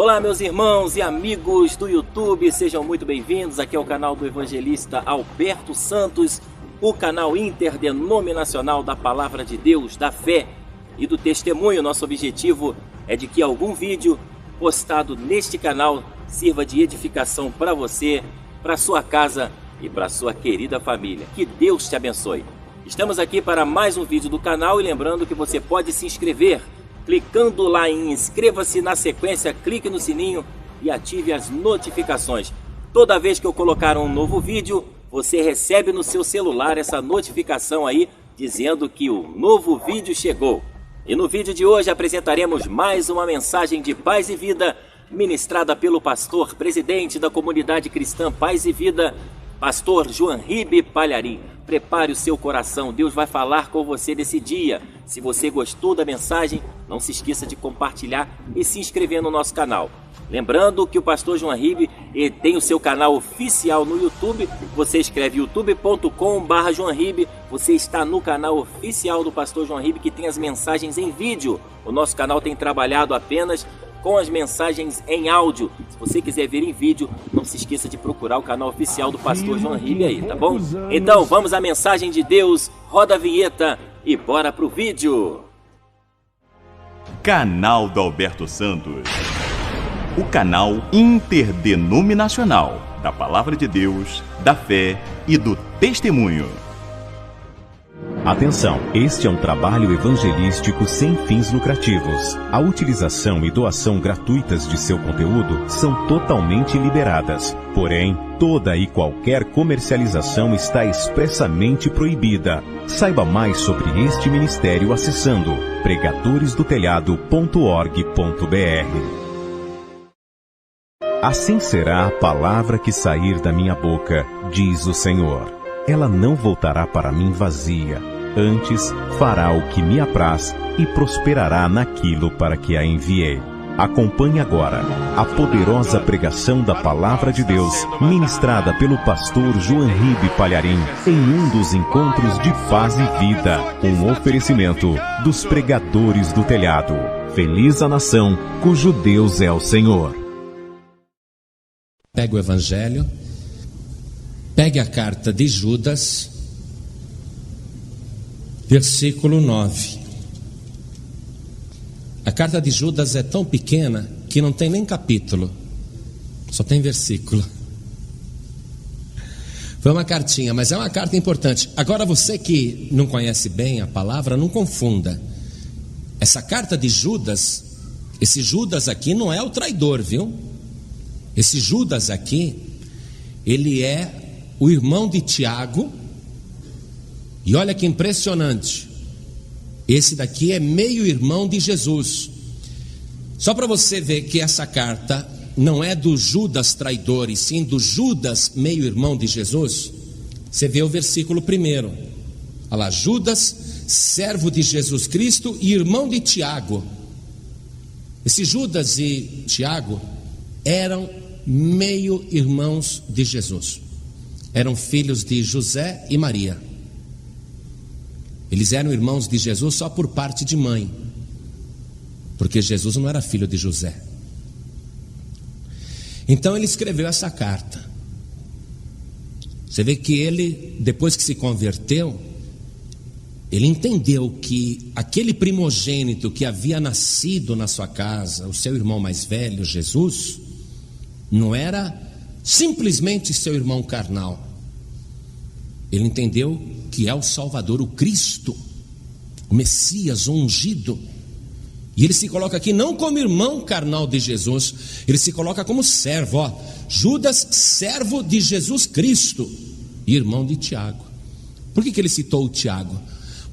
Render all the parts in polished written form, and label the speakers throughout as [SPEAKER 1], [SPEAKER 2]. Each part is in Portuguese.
[SPEAKER 1] Olá, meus irmãos e amigos do YouTube, sejam muito bem-vindos. Aqui é o canal do evangelista Alberto Santos, o canal interdenominacional da Palavra de Deus, da fé e do testemunho. Nosso objetivo é de que algum vídeo postado neste canal sirva de edificação para você, para sua casa e para sua querida família. Que Deus te abençoe. Estamos aqui para mais um vídeo do canal e lembrando que você pode se inscrever clicando lá em inscreva-se, na sequência clique no sininho e ative as notificações. Toda vez que eu colocar um novo vídeo, você recebe no seu celular essa notificação aí dizendo que o novo vídeo chegou. E no vídeo de hoje apresentaremos mais uma mensagem de paz e vida ministrada pelo pastor presidente da comunidade cristã Paz e Vida, pastor Joanribe Palharim. Prepare o seu coração, Deus vai falar com você nesse dia. Se você gostou da mensagem, não se esqueça de compartilhar e se inscrever no nosso canal. Lembrando que o pastor Joanribe tem o seu canal oficial no YouTube. Você escreve youtube.com/Joanribe. Você está no canal oficial do pastor Joanribe, que tem as mensagens em vídeo. O nosso canal tem trabalhado apenas com as mensagens em áudio. Se você quiser ver em vídeo, não se esqueça de procurar o canal oficial do pastor Joanribe aí, tá bom? Então vamos à mensagem de Deus, roda a vinheta e bora pro vídeo.
[SPEAKER 2] Canal do Alberto Santos, o canal interdenominacional da Palavra de Deus, da fé e do testemunho.
[SPEAKER 3] Atenção, este é um trabalho evangelístico sem fins lucrativos. A utilização e doação gratuitas de seu conteúdo são totalmente liberadas. Porém, toda e qualquer comercialização está expressamente proibida. Saiba mais sobre este ministério acessando pregadoresdotelhado.org.br. Assim será a palavra que sair da minha boca, diz o Senhor. Ela não voltará para mim vazia. Antes, fará o que me apraz e prosperará naquilo para que a enviei. Acompanhe agora a poderosa pregação da Palavra de Deus, ministrada pelo pastor Joanribe Palharim, em um dos encontros de paz e vida, um oferecimento dos pregadores do telhado. Feliz a nação cujo Deus é o Senhor.
[SPEAKER 4] Pega o Evangelho, pegue a carta de Judas, versículo 9. A carta de Judas é tão pequena que não tem nem capítulo, só tem versículo. Foi uma cartinha, mas é uma carta importante. Agora você que não conhece bem a palavra, não confunda. Essa carta de Judas, esse Judas aqui não é o traidor, viu? Esse Judas aqui, ele é o irmão de Tiago. E olha que impressionante, esse daqui é meio irmão de Jesus. Só para você ver que essa carta não é do Judas traidor, e sim do Judas meio irmão de Jesus. Você vê o versículo 1. Olha lá, Judas, servo de Jesus Cristo e irmão de Tiago. Esse Judas e Tiago eram meio irmãos de Jesus. Eram filhos de José e Maria. Eles eram irmãos de Jesus só por parte de mãe, porque Jesus não era filho de José. Então ele escreveu essa carta. Você vê que ele, depois que se converteu, ele entendeu que aquele primogênito que havia nascido na sua casa, o seu irmão mais velho, Jesus, não era simplesmente seu irmão carnal. Ele entendeu que é o Salvador, o Cristo, o Messias, o ungido. E ele se coloca aqui não como irmão carnal de Jesus, ele se coloca como servo. Judas, servo de Jesus Cristo e irmão de Tiago. Por que ele citou o Tiago?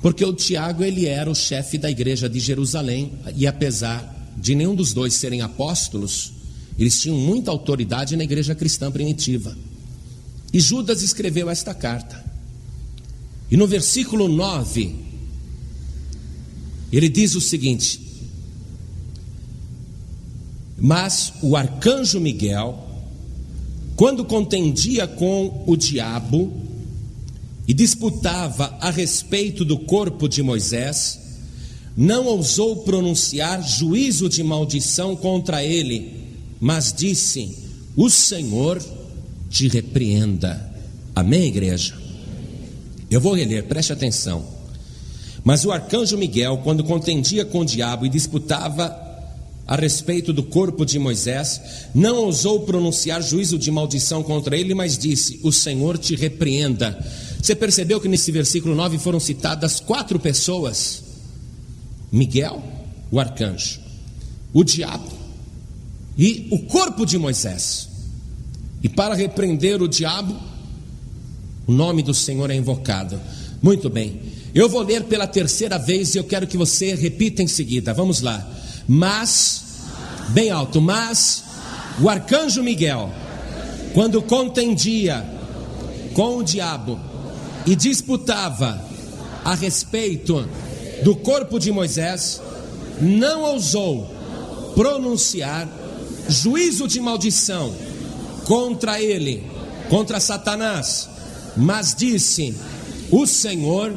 [SPEAKER 4] Porque o Tiago, ele era o chefe da igreja de Jerusalém, e apesar de nenhum dos dois serem apóstolos, eles tinham muita autoridade na igreja cristã primitiva. E Judas escreveu esta carta. E no versículo 9, ele diz o seguinte: mas o arcanjo Miguel, quando contendia com o diabo e disputava a respeito do corpo de Moisés, não ousou pronunciar juízo de maldição contra ele, mas disse: o Senhor te repreenda. Amém, igreja? Eu vou reler, preste atenção. Mas o arcanjo Miguel, quando contendia com o diabo e disputava a respeito do corpo de Moisés, não ousou pronunciar juízo de maldição contra ele, mas disse: o Senhor te repreenda. Você percebeu que nesse versículo 9 foram citadas 4 pessoas: Miguel, o arcanjo, o diabo e o corpo de Moisés. E para repreender o diabo, o nome do Senhor é invocado. Muito bem, eu vou ler pela 3ª vez e eu quero que você repita em seguida. Vamos lá. Mas, bem alto, mas o arcanjo Miguel, quando contendia com o diabo e disputava a respeito do corpo de Moisés, não ousou pronunciar juízo de maldição contra ele, contra Satanás, mas disse: o Senhor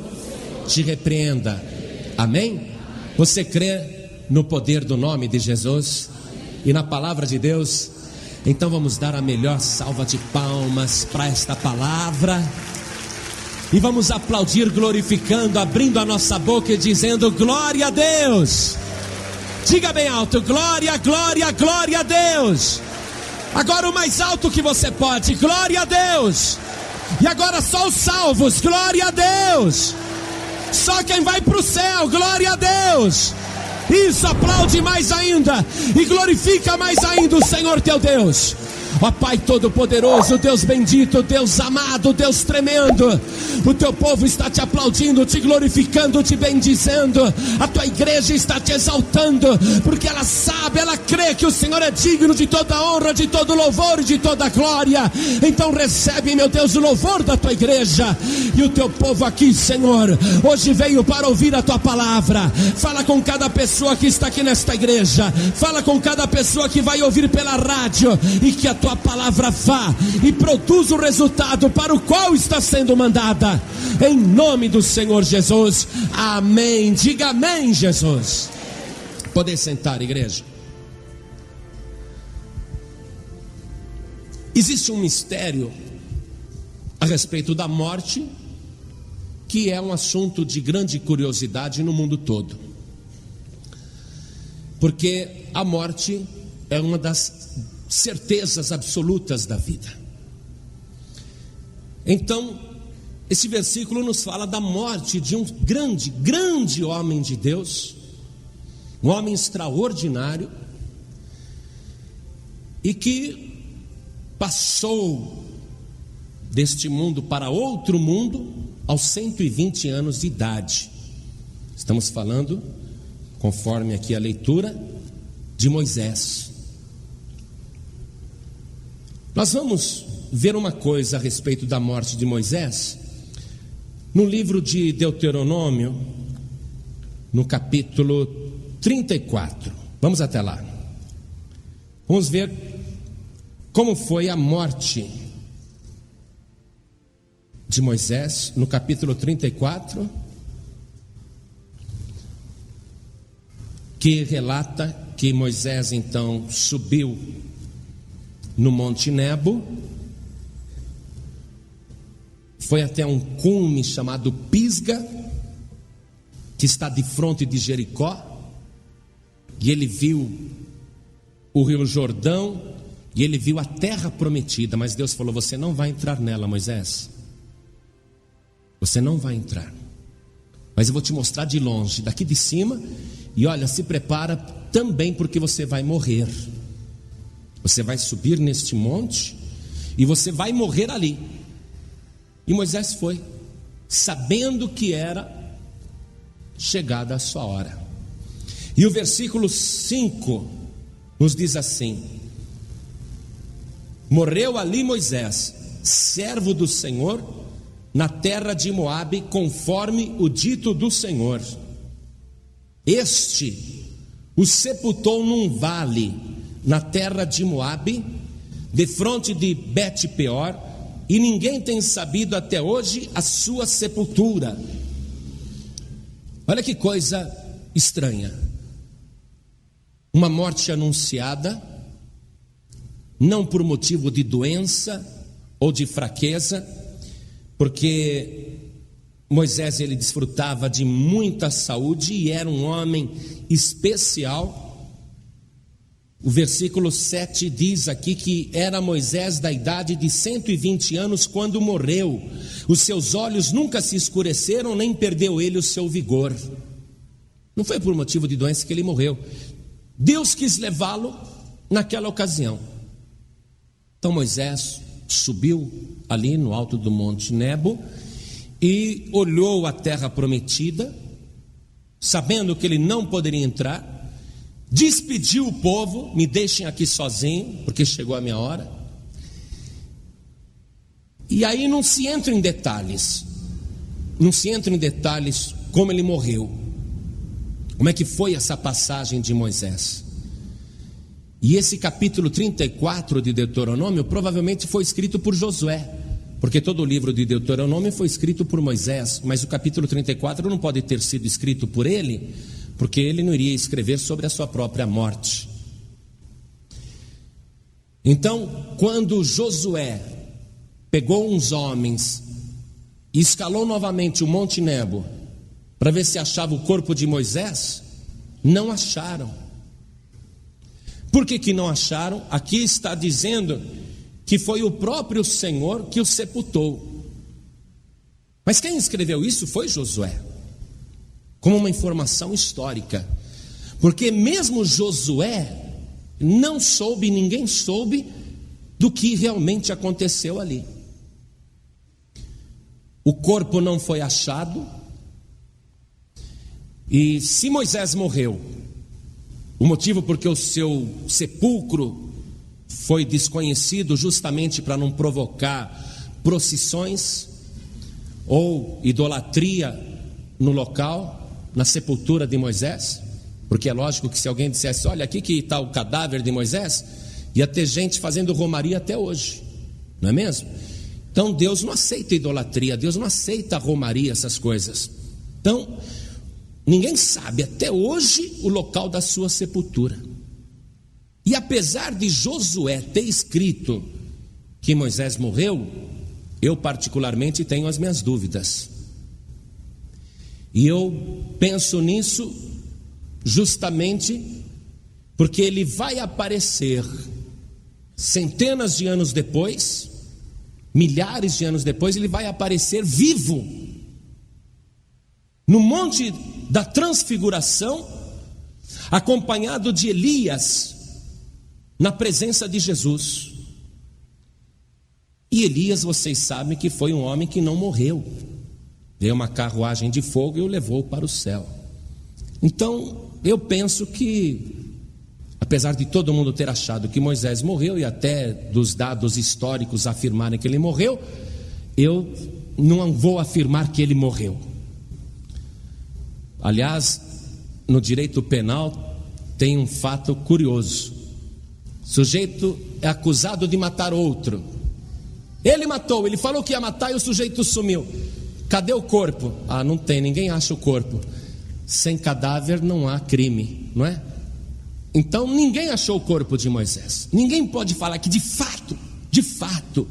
[SPEAKER 4] te repreenda. Amém? Você crê no poder do nome de Jesus e na palavra de Deus? Então vamos dar a melhor salva de palmas para esta palavra e vamos aplaudir, glorificando, abrindo a nossa boca e dizendo: glória a Deus. Diga bem alto: glória, glória, glória a Deus. Agora o mais alto que você pode: glória a Deus. E agora só os salvos: glória a Deus. Só quem vai para o céu: glória a Deus. Isso, aplaude mais ainda e glorifica mais ainda o Senhor teu Deus. Ó Pai Todo-Poderoso, Deus bendito, Deus amado, Deus tremendo, o teu povo está te aplaudindo, te glorificando, te bendizendo. A tua igreja está te exaltando, porque ela sabe, ela crê que o Senhor é digno de toda honra, de todo louvor e de toda glória. Então recebe, meu Deus, o louvor da tua igreja. E o teu povo aqui, Senhor, hoje veio para ouvir a tua palavra. Fala com cada pessoa que está aqui nesta igreja, fala com cada pessoa que vai ouvir pela rádio, e que a tua palavra vá e produza o resultado para o qual está sendo mandada, em nome do Senhor Jesus. Amém. Diga amém, Jesus. Poder sentar, igreja. Existe um mistério a respeito da morte, que é um assunto de grande curiosidade no mundo todo, porque a morte é uma das certezas absolutas da vida. Então, esse versículo nos fala da morte de um grande homem de Deus, um homem extraordinário, e que passou deste mundo para outro mundo aos 120 anos de idade. Estamos falando, conforme aqui a leitura, de Moisés. Nós vamos ver uma coisa a respeito da morte de Moisés no livro de Deuteronômio, no capítulo 34. Vamos até lá. Vamos ver como foi a morte de Moisés no capítulo 34, que relata que Moisés então subiu no Monte Nebo, foi até um cume chamado Pisga, que está de frente de Jericó, e ele viu o rio Jordão, e ele viu a terra prometida. Mas Deus falou: você não vai entrar nela, Moisés, você não vai entrar, mas eu vou te mostrar de longe, daqui de cima, e olha, se prepara também, porque você vai morrer. Você vai subir neste monte e você vai morrer ali. E Moisés foi, sabendo que era chegada a sua hora. E o versículo 5 nos diz assim: morreu ali Moisés, servo do Senhor, na terra de Moabe, conforme o dito do Senhor. Este o sepultou num vale na terra de Moabe, defronte de Bet-peor, e ninguém tem sabido até hoje a sua sepultura. Olha que coisa estranha. Uma morte anunciada, não por motivo de doença ou de fraqueza, porque Moisés ele desfrutava de muita saúde e era um homem especial. O versículo 7 diz aqui que era Moisés da idade de 120 anos quando morreu. Os seus olhos nunca se escureceram, nem perdeu ele o seu vigor. Não foi por motivo de doença que ele morreu. Deus quis levá-lo naquela ocasião. Então Moisés subiu ali no alto do Monte Nebo e olhou a terra prometida, sabendo que ele não poderia entrar. Despediu o povo: me deixem aqui sozinho, porque chegou a minha hora. E aí não se entra em detalhes. Não se entra em detalhes como ele morreu. Como é que foi essa passagem de Moisés? E esse capítulo 34 de Deuteronômio provavelmente foi escrito por Josué, porque todo o livro de Deuteronômio foi escrito por Moisés, mas o capítulo 34 não pode ter sido escrito por ele, porque ele não iria escrever sobre a sua própria morte. Então, quando Josué pegou uns homens e escalou novamente o Monte Nebo para ver se achava o corpo de Moisés, não acharam. Por que não acharam? Aqui está dizendo que foi o próprio Senhor que o sepultou. Mas quem escreveu isso foi Josué, como uma informação histórica, porque mesmo Josué não soube, ninguém soube do que realmente aconteceu ali. O corpo não foi achado, e se Moisés morreu, o motivo porque o seu sepulcro foi desconhecido justamente para não provocar procissões ou idolatria no local, na sepultura de Moisés, porque é lógico que se alguém dissesse: olha, aqui que está o cadáver de Moisés, ia ter gente fazendo romaria até hoje, não é mesmo? Então Deus não aceita idolatria, Deus não aceita romaria, essas coisas. Então ninguém sabe até hoje o local da sua sepultura. E apesar de Josué ter escrito que Moisés morreu, eu particularmente tenho as minhas dúvidas. E eu penso nisso justamente porque ele vai aparecer centenas de anos depois, milhares de anos depois, ele vai aparecer vivo no Monte da Transfiguração, acompanhado de Elias, na presença de Jesus. E Elias, vocês sabem que foi um homem que não morreu. Veio uma carruagem de fogo e o levou para o céu. Então, eu penso que, apesar de todo mundo ter achado que Moisés morreu, e até dos dados históricos afirmarem que ele morreu, eu não vou afirmar que ele morreu. Aliás, no direito penal tem um fato curioso. O sujeito é acusado de matar outro. Ele matou, ele falou que ia matar e o sujeito sumiu. Cadê o corpo? Ah, não tem, ninguém acha o corpo. Sem cadáver não há crime, não é? Então ninguém achou o corpo de Moisés. Ninguém pode falar que de fato,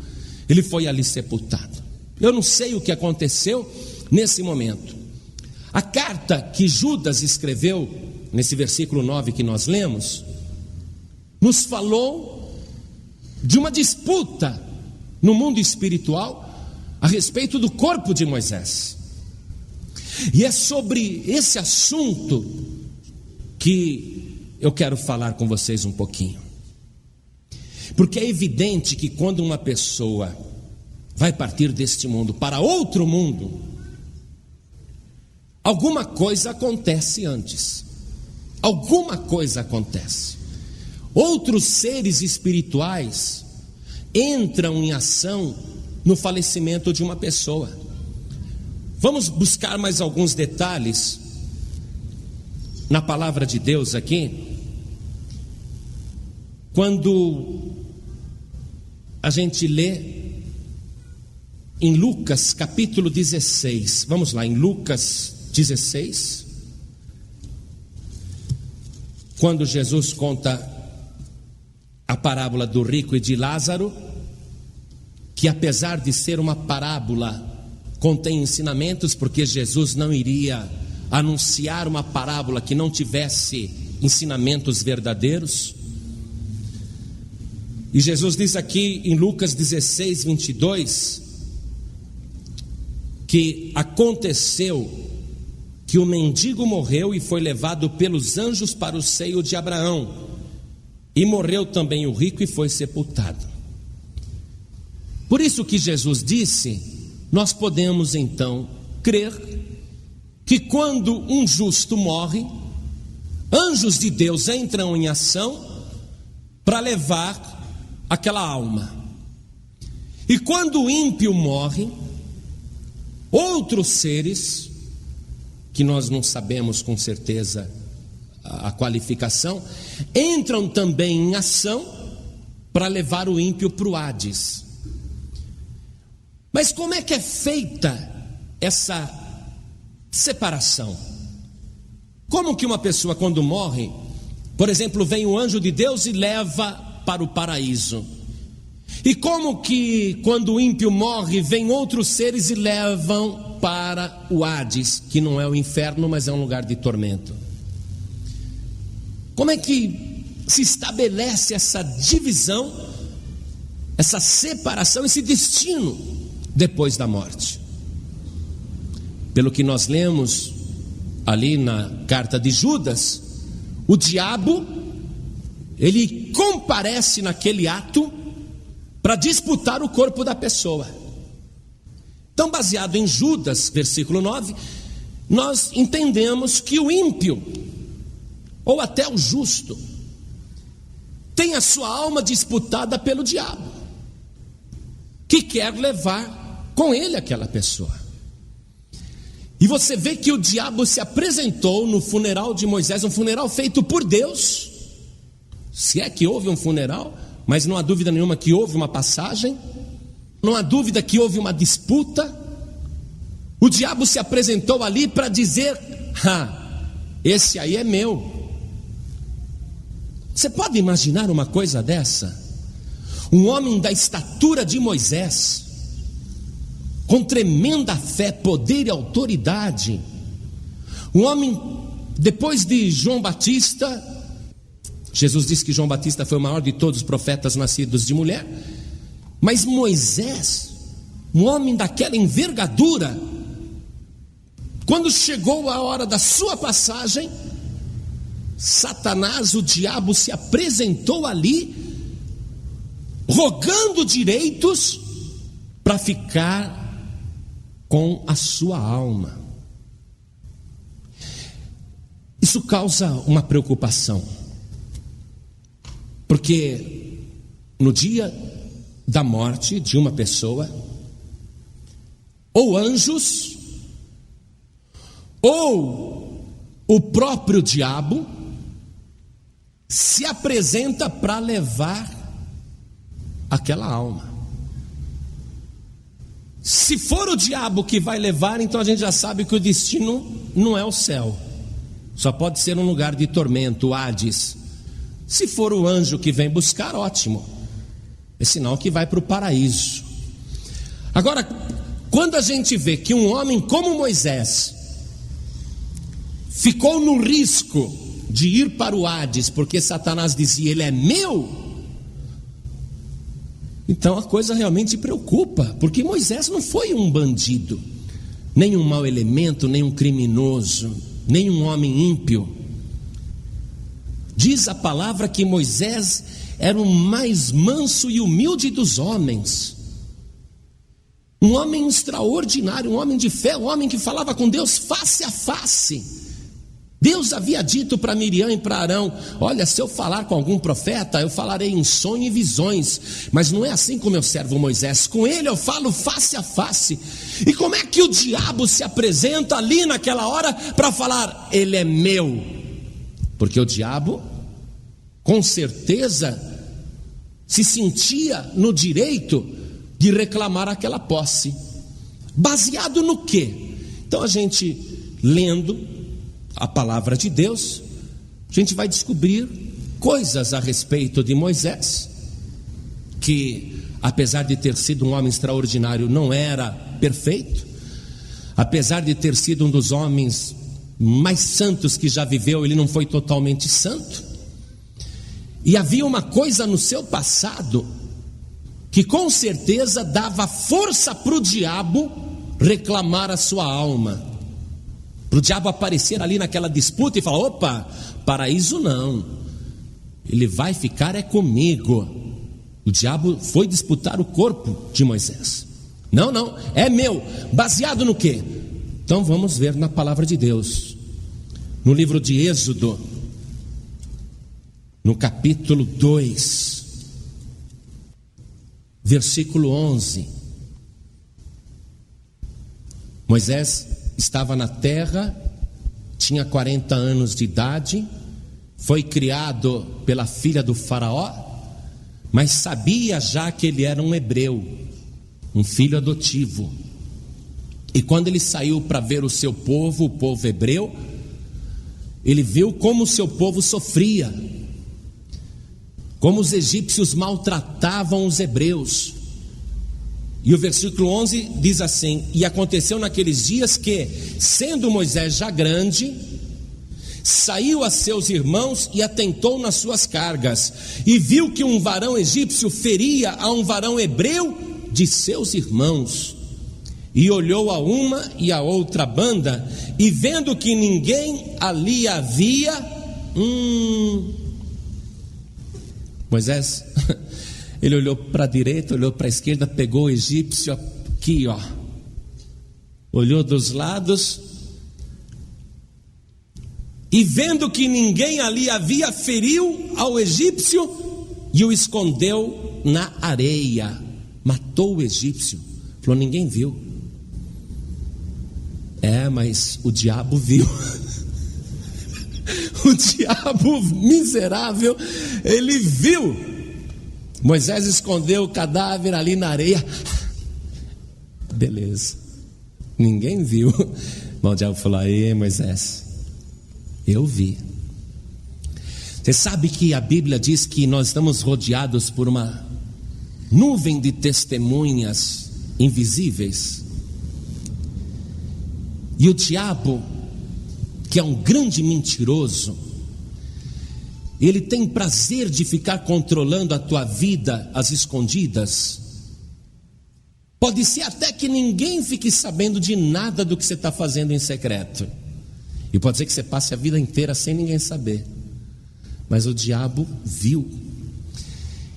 [SPEAKER 4] ele foi ali sepultado. Eu não sei o que aconteceu nesse momento. A carta que Judas escreveu, nesse versículo 9 que nós lemos, nos falou de uma disputa no mundo espiritual a respeito do corpo de Moisés. E é sobre esse assunto que eu quero falar com vocês um pouquinho. Porque é evidente que quando uma pessoa vai partir deste mundo para outro mundo, alguma coisa acontece antes. Alguma coisa acontece. Outros seres espirituais entram em ação no falecimento de uma pessoa. Vamos buscar mais alguns detalhes na palavra de Deus aqui. Quando a gente lê em Lucas capítulo 16, vamos lá, em Lucas 16, quando Jesus conta a parábola do rico e de Lázaro, que apesar de ser uma parábola, contém ensinamentos, porque Jesus não iria anunciar uma parábola que não tivesse ensinamentos verdadeiros. E Jesus diz aqui em Lucas 16, 22, que aconteceu que o mendigo morreu e foi levado pelos anjos para o seio de Abraão, e morreu também o rico e foi sepultado. Por isso que Jesus disse, nós podemos então crer que quando um justo morre, anjos de Deus entram em ação para levar aquela alma. E quando o ímpio morre, outros seres, que nós não sabemos com certeza a qualificação, entram também em ação para levar o ímpio para o Hades. Mas como é que é feita essa separação? Como que uma pessoa quando morre, por exemplo, vem o anjo de Deus e leva para o paraíso? E como que quando o ímpio morre, vem outros seres e levam para o Hades, que não é o inferno, mas é um lugar de tormento? Como é que se estabelece essa divisão, essa separação, esse destino depois da morte? Pelo que nós lemos ali na carta de Judas, o diabo, ele comparece naquele ato para disputar o corpo da pessoa. Então, baseado em Judas, versículo 9, nós entendemos que o ímpio, ou até o justo, tem a sua alma disputada pelo diabo, que quer levar com ele aquela pessoa. E você vê que o diabo se apresentou no funeral de Moisés, um funeral feito por Deus, se é que houve um funeral, mas não há dúvida nenhuma que houve uma passagem, não há dúvida que houve uma disputa. O diabo se apresentou ali para dizer: esse aí é meu. Você pode imaginar uma coisa dessa? Um homem da estatura de Moisés, com tremenda fé, poder e autoridade, um homem depois de João Batista. Jesus disse que João Batista foi o maior de todos os profetas nascidos de mulher, mas Moisés, um homem daquela envergadura, quando chegou a hora da sua passagem, Satanás, o diabo, se apresentou ali, rogando direitos para ficar com a sua alma. Isso causa uma preocupação, porque no dia da morte de uma pessoa, ou anjos, ou o próprio diabo se apresenta para levar aquela alma. Se for o diabo que vai levar, então a gente já sabe que o destino não é o céu, só pode ser um lugar de tormento, o Hades. Se for o anjo que vem buscar, ótimo, é sinal que vai para o paraíso. Agora, quando a gente vê que um homem como Moisés ficou no risco de ir para o Hades, porque Satanás dizia: ele é meu, então a coisa realmente preocupa, porque Moisés não foi um bandido, nem um mau elemento, nem um criminoso, nem um homem ímpio. Diz a palavra que Moisés era o mais manso e humilde dos homens, um homem extraordinário, um homem de fé, um homem que falava com Deus face a face. Deus havia dito para Miriam e para Arão: olha, se eu falar com algum profeta, eu falarei em sonho e visões, mas não é assim com meu servo Moisés, com ele eu falo face a face. E como é que o diabo se apresenta ali naquela hora para falar: ele é meu? Porque o diabo, com certeza, se sentia no direito de reclamar aquela posse. Baseado no quê? Então a gente, lendo a palavra de Deus, a gente vai descobrir coisas a respeito de Moisés, que apesar de ter sido um homem extraordinário, não era perfeito, apesar de ter sido um dos homens mais santos que já viveu, ele não foi totalmente santo. E havia uma coisa no seu passado que com certeza dava força para o diabo reclamar a sua alma, para o diabo aparecer ali naquela disputa e falar: opa, paraíso não, ele vai ficar é comigo. O diabo foi disputar o corpo de Moisés. Não, é meu. Baseado no quê? Então vamos ver na palavra de Deus, no livro de Êxodo, no capítulo 2, versículo 11. Moisés estava na terra, tinha 40 anos de idade, foi criado pela filha do faraó, mas sabia já que ele era um hebreu, um filho adotivo. E quando ele saiu para ver o seu povo, o povo hebreu, ele viu como o seu povo sofria, como os egípcios maltratavam os hebreus. E o versículo 11 diz assim: e aconteceu naqueles dias que, sendo Moisés já grande, saiu a seus irmãos e atentou nas suas cargas, e viu que um varão egípcio feria a um varão hebreu de seus irmãos, e olhou a uma e a outra banda, e vendo que ninguém ali havia, Moisés, ele olhou para a direita, olhou para a esquerda, pegou o egípcio aqui, olhou dos lados, e vendo que ninguém ali havia, feriu ao egípcio e o escondeu na areia. Matou o egípcio. Falou: ninguém viu. Mas o diabo viu. O diabo miserável, ele viu. Moisés escondeu o cadáver ali na areia. Beleza, ninguém viu. Mas o diabo falou: aí, Moisés, eu vi. Você sabe que a Bíblia diz que nós estamos rodeados por uma nuvem de testemunhas invisíveis. E o diabo, que é um grande mentiroso, ele tem prazer de ficar controlando a tua vida às escondidas. Pode ser até que ninguém fique sabendo de nada do que você está fazendo em secreto, e pode ser que você passe a vida inteira sem ninguém saber. Mas o diabo viu.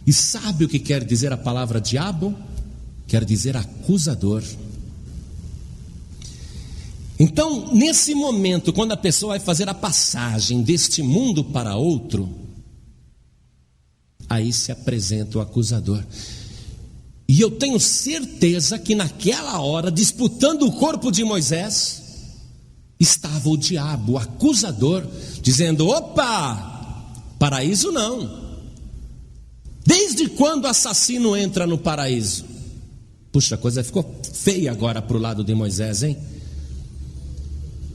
[SPEAKER 4] E sabe o que quer dizer a palavra diabo? Quer dizer acusador. Então, nesse momento, quando a pessoa vai fazer a passagem deste mundo para outro, aí se apresenta o acusador. E eu tenho certeza que naquela hora, disputando o corpo de Moisés, estava o diabo, o acusador, dizendo: opa, paraíso não. Desde quando o assassino entra no paraíso? Puxa, a coisa ficou feia agora para o lado de Moisés, hein?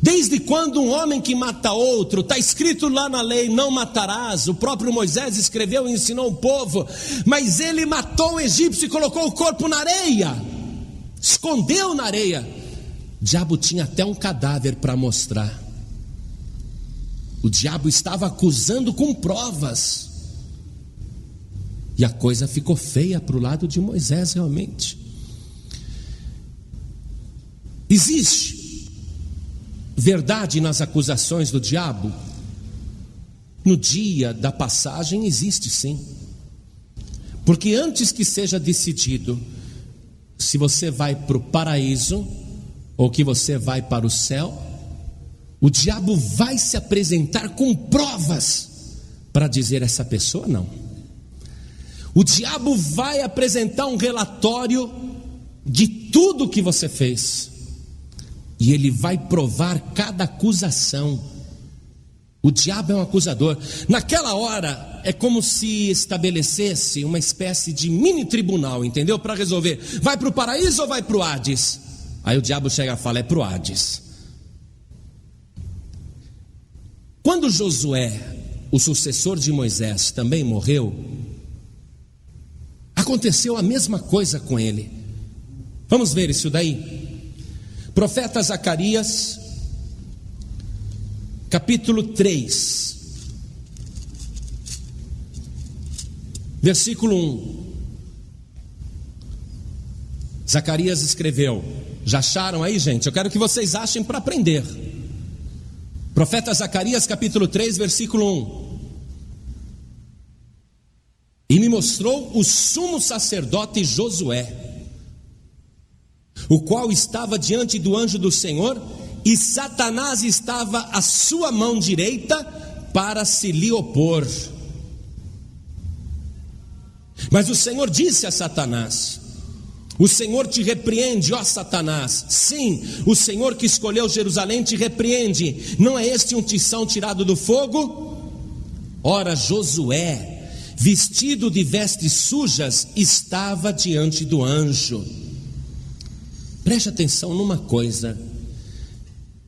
[SPEAKER 4] Desde quando um homem que mata outro, está escrito lá na lei: não matarás. O próprio Moisés escreveu e ensinou o povo, mas ele matou um egípcio e colocou o corpo na areia, escondeu na areia. O diabo tinha até um cadáver para mostrar. O diabo estava acusando com provas. E a coisa ficou feia para o lado de Moisés realmente. Existe verdade nas acusações do diabo? No dia da passagem existe sim. Porque antes que seja decidido se você vai para o paraíso ou que você vai para o céu, o diabo vai se apresentar com provas para dizer: essa pessoa não. O diabo vai apresentar um relatório de tudo que você fez, e ele vai provar cada acusação. O diabo é um acusador. Naquela hora é como se estabelecesse uma espécie de mini tribunal, entendeu? Para resolver: vai para o paraíso ou vai para o Hades? Aí o diabo chega e fala: é para o Hades. Quando Josué o sucessor de Moisés, também morreu, aconteceu a mesma coisa com ele. Vamos ver isso daí. Profeta Zacarias, capítulo 3, versículo 1. Zacarias escreveu. Já acharam aí, gente? Eu quero que vocês achem para aprender. Profeta Zacarias, capítulo 3, versículo 1. E me mostrou o sumo sacerdote Josué, o qual estava diante do anjo do Senhor, e Satanás estava à sua mão direita para se lhe opor. Mas o Senhor disse a Satanás: o Senhor te repreende, ó Satanás. Sim, o Senhor que escolheu Jerusalém te repreende. Não é este um tição tirado do fogo? Ora, Josué, vestido de vestes sujas, estava diante do anjo. Preste atenção numa coisa.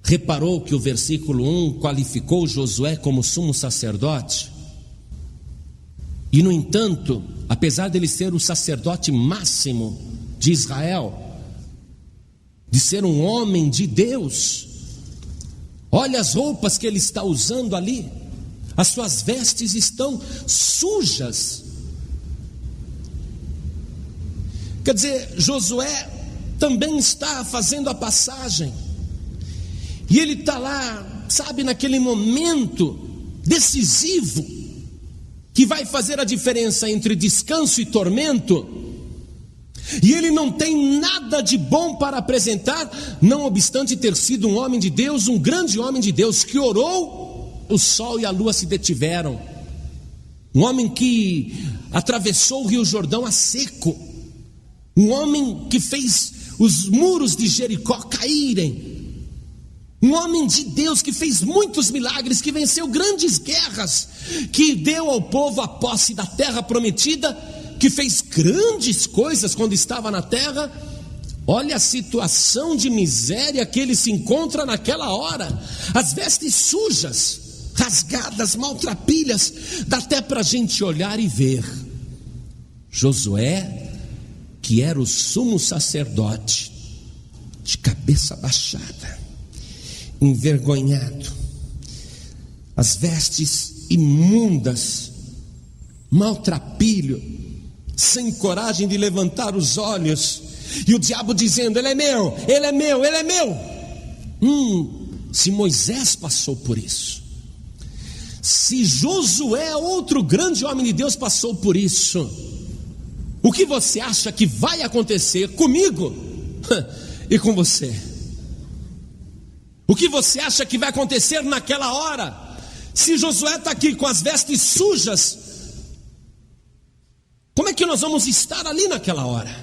[SPEAKER 4] Reparou que o versículo 1 qualificou Josué como sumo sacerdote? E no entanto, apesar dele ser o sacerdote máximo de Israel, de ser um homem de Deus, olha as roupas que ele está usando ali. As suas vestes estão sujas. Quer dizer, Josué também está fazendo a passagem, e ele está lá, sabe, naquele momento decisivo, que vai fazer a diferença entre descanso e tormento, e ele não tem nada de bom para apresentar, não obstante ter sido um homem de Deus, um grande homem de Deus, que orou, o sol e a lua se detiveram. Um homem que atravessou o rio Jordão a seco. Um homem que fez os muros de Jericó caírem. Um homem de Deus que fez muitos milagres, que venceu grandes guerras, que deu ao povo a posse da terra prometida, que fez grandes coisas quando estava na terra. Olha a situação de miséria que ele se encontra naquela hora. As vestes sujas, rasgadas, maltrapilhas, dá até para a gente olhar e ver. Josué, que era o sumo sacerdote, de cabeça baixada, envergonhado, as vestes imundas, maltrapilho, sem coragem de levantar os olhos, e o diabo dizendo: ele é meu, ele é meu, ele é meu. Se Moisés passou por isso, se Josué, outro grande homem de Deus, passou por isso, o que você acha que vai acontecer comigo e com você? O que você acha que vai acontecer naquela hora? Se Josué está aqui com as vestes sujas, como é que nós vamos estar ali naquela hora?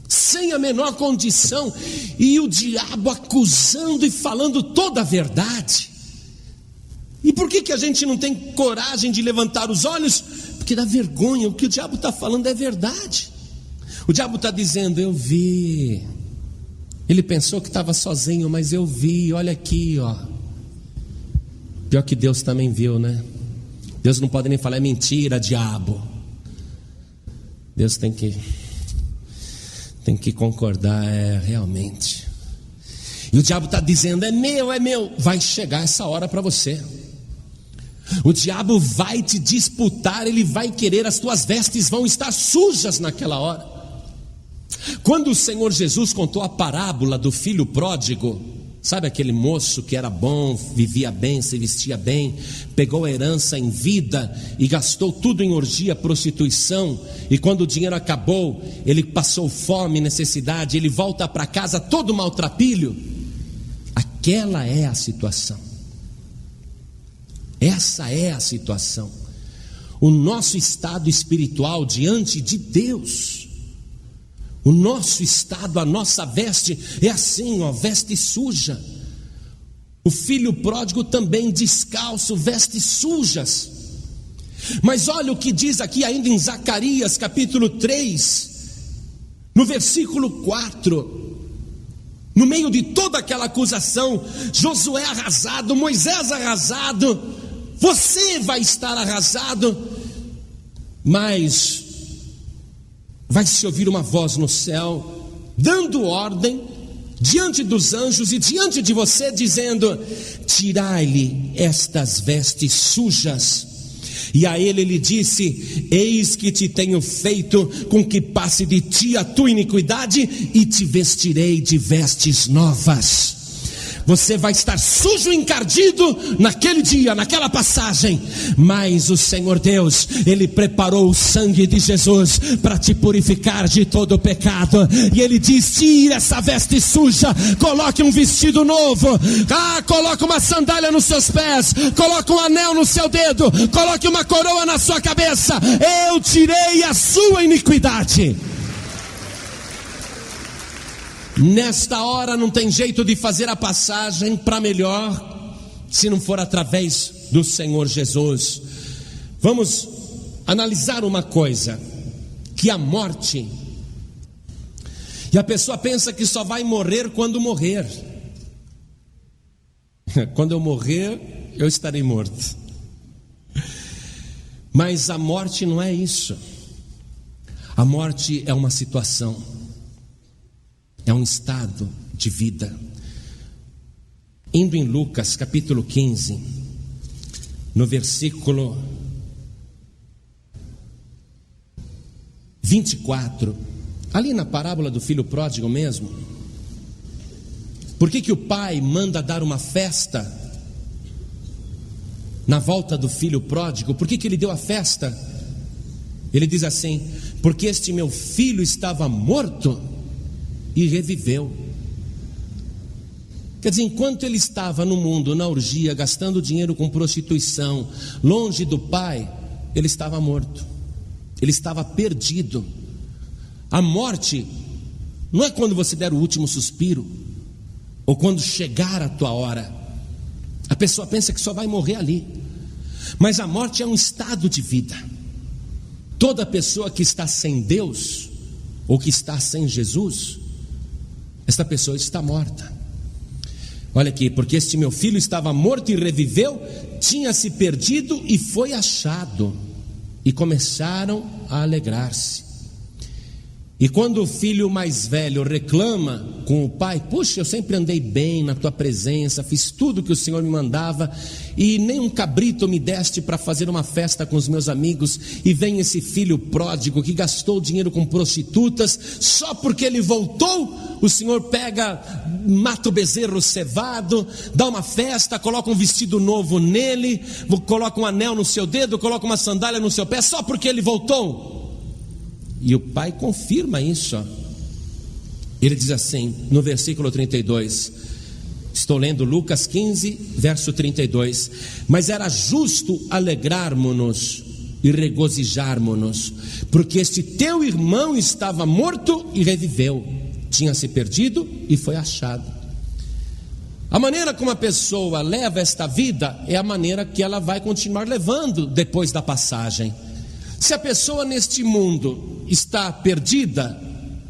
[SPEAKER 4] Sem a menor condição, e o diabo acusando e falando toda a verdade. E por que a gente não tem coragem de levantar os olhos? Porque dá vergonha. O que o diabo está falando é verdade. O diabo está dizendo: eu vi. Ele pensou que estava sozinho, mas eu vi, olha aqui, ó. Pior que Deus também viu, né? Deus não pode nem falar: é mentira, diabo. Deus tem que concordar, realmente. E o diabo está dizendo: é meu, é meu. Vai chegar essa hora para você. O diabo vai te disputar, ele vai querer, as tuas vestes vão estar sujas naquela hora. Quando o Senhor Jesus contou a parábola do filho pródigo, sabe aquele moço que era bom, vivia bem, se vestia bem, pegou a herança em vida e gastou tudo em orgia, prostituição, e quando o dinheiro acabou, ele passou fome, necessidade, ele volta para casa todo maltrapilho. Aquela é a situação. Essa é a situação. O nosso estado espiritual diante de Deus, o nosso estado, a nossa veste é assim, ó, veste suja. O filho pródigo também descalço, vestes sujas. Mas olha o que diz aqui ainda em Zacarias capítulo 3, no versículo 4. No meio de toda aquela acusação, Josué arrasado, Moisés arrasado, Você vai estar arrasado, mas vai se ouvir uma voz no céu, dando ordem diante dos anjos e diante de você, dizendo: tirai-lhe estas vestes sujas. E a ele disse: eis que te tenho feito com que passe de ti a tua iniquidade, e te vestirei de vestes novas. Você vai estar sujo e encardido naquele dia, naquela passagem, mas o Senhor Deus, Ele preparou o sangue de Jesus para te purificar de todo o pecado. E Ele diz: tira essa veste suja, coloque um vestido novo, coloque uma sandália nos seus pés, coloque um anel no seu dedo, coloque uma coroa na sua cabeça. Eu tirei a sua iniquidade. Nesta hora não tem jeito de fazer a passagem para melhor, se não for através do Senhor Jesus. Vamos analisar uma coisa, que a morte, e a pessoa pensa que só vai morrer quando morrer. Quando eu morrer, eu estarei morto. Mas a morte não é isso. A morte é uma situação, é um estado de vida. Indo em Lucas capítulo 15, no versículo 24, ali na parábola do filho pródigo mesmo. Por que o pai manda dar uma festa na volta do filho pródigo? Por que ele deu a festa? Ele diz assim: porque este meu filho estava morto e reviveu. Quer dizer, enquanto ele estava no mundo, na orgia, gastando dinheiro com prostituição, longe do pai, ele estava morto, ele estava perdido. A morte não é quando você der o último suspiro, ou quando chegar a tua hora. A pessoa pensa que só vai morrer ali, mas a morte é um estado de vida. Toda pessoa que está sem Deus, ou que está sem Jesus, esta pessoa está morta. Olha aqui: porque este meu filho estava morto e reviveu, tinha se perdido e foi achado. E começaram a alegrar-se. E quando o filho mais velho reclama com o pai: puxa, eu sempre andei bem na tua presença, fiz tudo que o Senhor me mandava, e nem um cabrito me deste para fazer uma festa com os meus amigos, e vem esse filho pródigo que gastou dinheiro com prostitutas, só porque ele voltou, o Senhor pega, mata o bezerro cevado, dá uma festa, coloca um vestido novo nele, coloca um anel no seu dedo, coloca uma sandália no seu pé, só porque ele voltou. E o pai confirma isso. Ele diz assim, no versículo 32, estou lendo Lucas 15, verso 32: mas era justo alegrarmos-nos e regozijarmos-nos, porque este teu irmão estava morto e reviveu, tinha se perdido e foi achado. A maneira como a pessoa leva esta vida é a maneira que ela vai continuar levando depois da passagem. Se a pessoa neste mundo está perdida,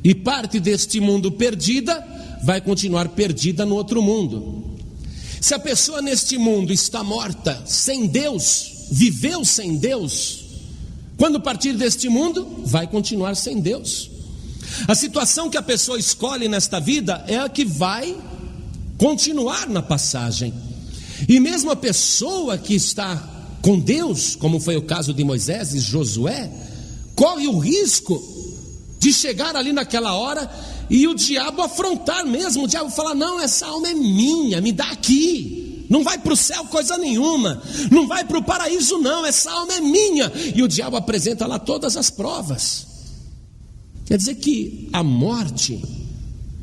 [SPEAKER 4] e parte deste mundo perdida, vai continuar perdida no outro mundo. Se a pessoa neste mundo está morta, sem Deus, viveu sem Deus, quando partir deste mundo, vai continuar sem Deus. A situação que a pessoa escolhe nesta vida é a que vai continuar na passagem. E mesmo a pessoa que está com Deus, como foi o caso de Moisés e Josué, corre o risco de chegar ali naquela hora e o diabo afrontar mesmo. O diabo falar: não, essa alma é minha, me dá aqui, não vai para o céu coisa nenhuma, não vai para o paraíso não, essa alma é minha. E o diabo apresenta lá todas as provas. Quer dizer que a morte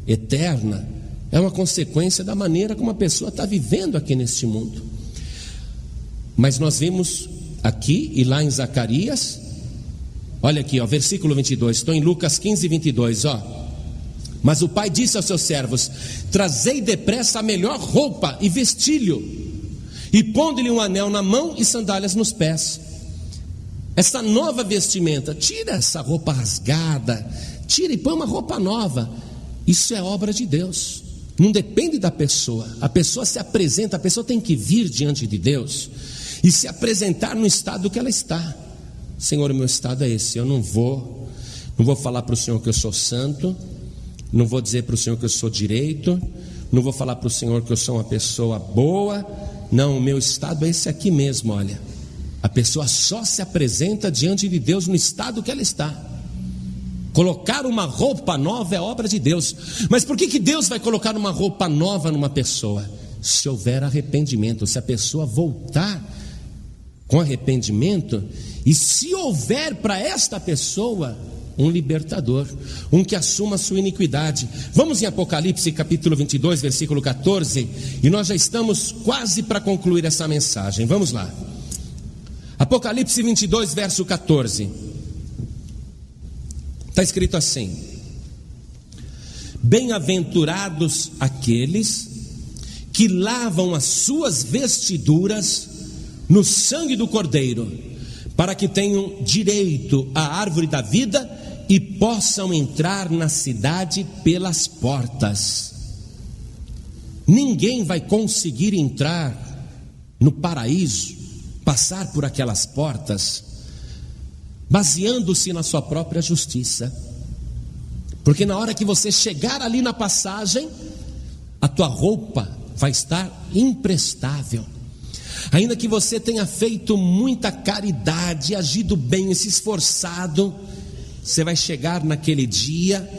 [SPEAKER 4] eterna é uma consequência da maneira como a pessoa está vivendo aqui neste mundo. Mas nós vimos aqui e lá em Zacarias, olha aqui, ó, versículo 22, estou em Lucas 15, 22, ó. Mas o pai disse aos seus servos: trazei depressa a melhor roupa e vestilho, e pondo-lhe um anel na mão e sandálias nos pés. Essa nova vestimenta, tira essa roupa rasgada, tira e põe uma roupa nova. Isso é obra de Deus, não depende da pessoa. A pessoa se apresenta, a pessoa tem que vir diante de Deus. e se apresentar no estado que ela está. Senhor, o meu estado é esse, eu não vou falar para o Senhor que eu sou santo, não vou dizer para o Senhor que eu sou direito, não vou falar para o Senhor que eu sou uma pessoa boa. Não, o meu estado é esse aqui mesmo. Olha, a pessoa só se apresenta diante de Deus no estado que ela está. Colocar uma roupa nova é obra de Deus. Mas por que Deus vai colocar uma roupa nova numa pessoa? Se houver arrependimento, se a pessoa voltar com arrependimento, e se houver para esta pessoa um libertador, um que assuma a sua iniquidade. Vamos em Apocalipse capítulo 22, versículo 14, e nós já estamos quase para concluir essa mensagem. Vamos lá. Apocalipse 22, verso 14. Está escrito assim: bem-aventurados aqueles que lavam as suas vestiduras no sangue do Cordeiro, para que tenham direito à árvore da vida e possam entrar na cidade pelas portas. Ninguém vai conseguir entrar no paraíso, passar por aquelas portas, baseando-se na sua própria justiça, porque na hora que você chegar ali na passagem, a tua roupa vai estar imprestável. Ainda que você tenha feito muita caridade, agido bem, se esforçado, você vai chegar naquele dia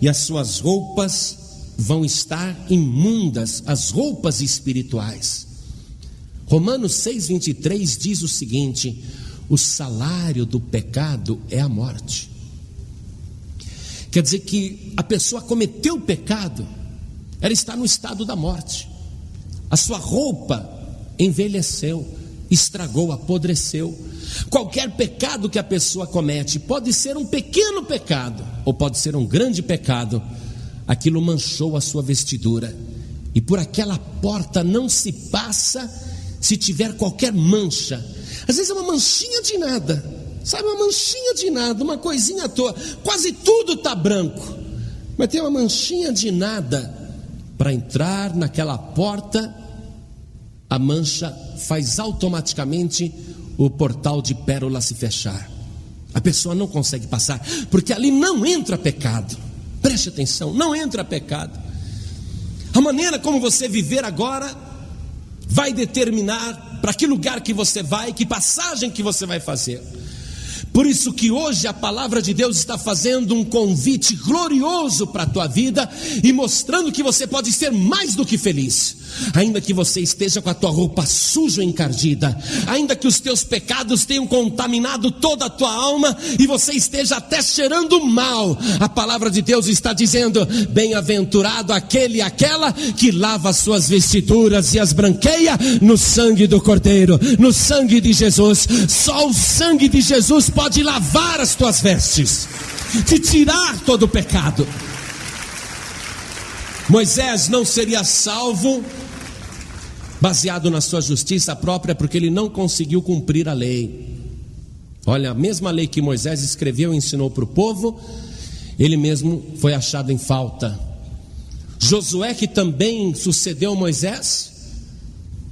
[SPEAKER 4] e as suas roupas vão estar imundas, as roupas espirituais. Romanos 6,23 diz o seguinte: o salário do pecado é a morte. Quer dizer que a pessoa cometeu o pecado, ela está no estado da morte. A sua roupa envelheceu, estragou, apodreceu. Qualquer pecado que a pessoa comete, pode ser um pequeno pecado ou pode ser um grande pecado, aquilo manchou a sua vestidura, e por aquela porta não se passa se tiver qualquer mancha. Às vezes é uma manchinha de nada, sabe, uma manchinha de nada, uma coisinha à toa, quase tudo está branco, mas tem uma manchinha de nada. Para entrar naquela porta, a mancha faz automaticamente o portal de pérola se fechar. A pessoa não consegue passar, porque ali não entra pecado. Preste atenção, não entra pecado. A maneira como você viver agora vai determinar para que lugar que você vai, que passagem que você vai fazer. Por isso que hoje a palavra de Deus está fazendo um convite glorioso para a tua vida e mostrando que você pode ser mais do que feliz. Ainda que você esteja com a tua roupa suja e encardida, ainda que os teus pecados tenham contaminado toda a tua alma e você esteja até cheirando mal, a palavra de Deus está dizendo: bem-aventurado aquele e aquela que lava as suas vestiduras e as branqueia no sangue do Cordeiro, no sangue de Jesus. Só o sangue de Jesus pode lavar as tuas vestes, te tirar todo o pecado. Moisés não seria salvo baseado na sua justiça própria, porque ele não conseguiu cumprir a lei. Olha, a mesma lei que Moisés escreveu e ensinou para o povo, ele mesmo foi achado em falta. Josué, que também sucedeu Moisés,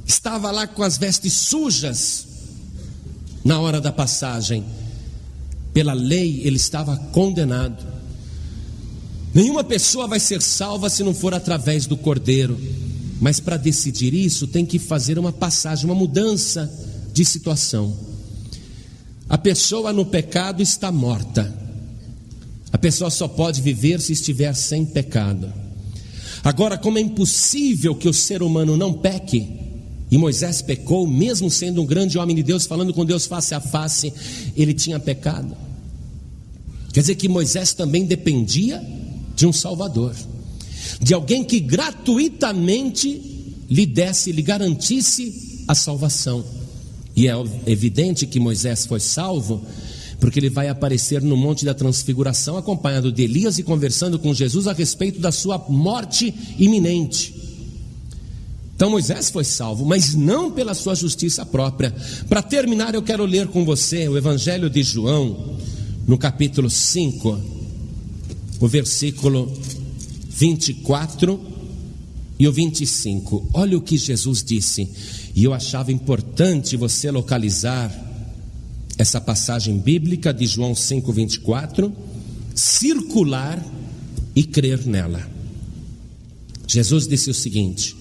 [SPEAKER 4] estava lá com as vestes sujas na hora da passagem. Pela lei ele estava condenado. Nenhuma pessoa vai ser salva se não for através do Cordeiro. Mas para decidir isso tem que fazer uma passagem, uma mudança de situação. A pessoa no pecado está morta. A pessoa só pode viver se estiver sem pecado. Agora, como é impossível que o ser humano não peque, e Moisés pecou, mesmo sendo um grande homem de Deus, falando com Deus face a face, ele tinha pecado. Quer dizer que Moisés também dependia de um Salvador, de alguém que gratuitamente lhe desse, lhe garantisse a salvação. E é evidente que Moisés foi salvo, porque ele vai aparecer no Monte da Transfiguração, acompanhado de Elias e conversando com Jesus a respeito da sua morte iminente. Então Moisés foi salvo, mas não pela sua justiça própria. Para terminar, eu quero ler com você o Evangelho de João, no capítulo 5, o versículo 24 e o 25. Olha o que Jesus disse. E eu achava importante você localizar essa passagem bíblica de João 5:24, circular e crer nela. Jesus disse o seguinte: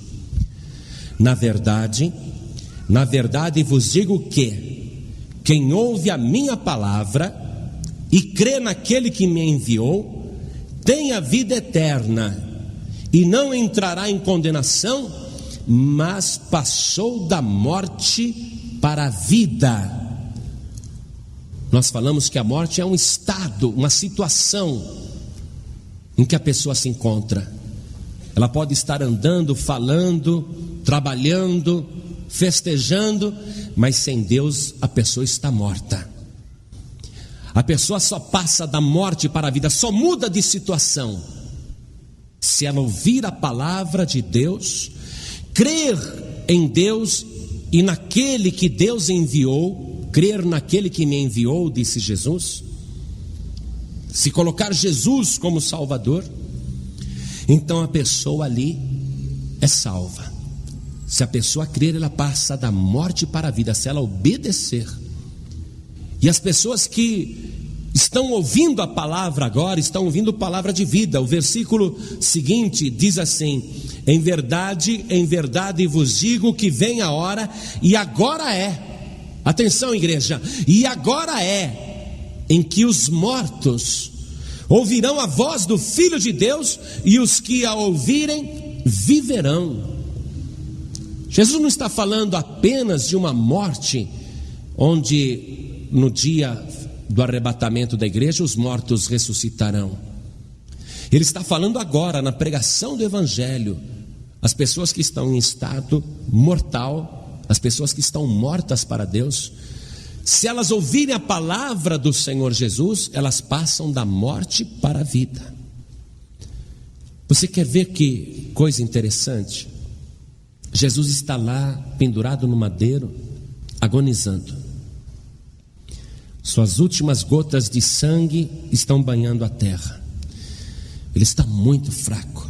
[SPEAKER 4] na verdade vos digo que quem ouve a minha palavra e crê naquele que me enviou tem a vida eterna e não entrará em condenação, mas passou da morte para a vida. Nós falamos que a morte é um estado, uma situação em que a pessoa se encontra. Ela pode estar andando, falando, trabalhando, festejando, mas sem Deus a pessoa está morta. A pessoa só passa da morte para a vida, só muda de situação se ela ouvir a palavra de Deus, crer em Deus e naquele que Deus enviou, crer naquele que me enviou, disse Jesus, se colocar Jesus como Salvador, então a pessoa ali é salva. Se a pessoa crer, ela passa da morte para a vida, se ela obedecer. E as pessoas que estão ouvindo a palavra agora, estão ouvindo palavra de vida. O versículo seguinte diz assim: em verdade vos digo que vem a hora, e agora é, atenção igreja, e agora é, em que os mortos ouvirão a voz do Filho de Deus, e os que a ouvirem viverão. Jesus não está falando apenas de uma morte, onde no dia do arrebatamento da igreja os mortos ressuscitarão. Ele está falando agora, na pregação do Evangelho, as pessoas que estão em estado mortal, as pessoas que estão mortas para Deus, se elas ouvirem a palavra do Senhor Jesus, elas passam da morte para a vida. Você quer ver que coisa interessante? Jesus está lá pendurado no madeiro, agonizando. Suas últimas gotas de sangue estão banhando a terra. Ele está muito fraco.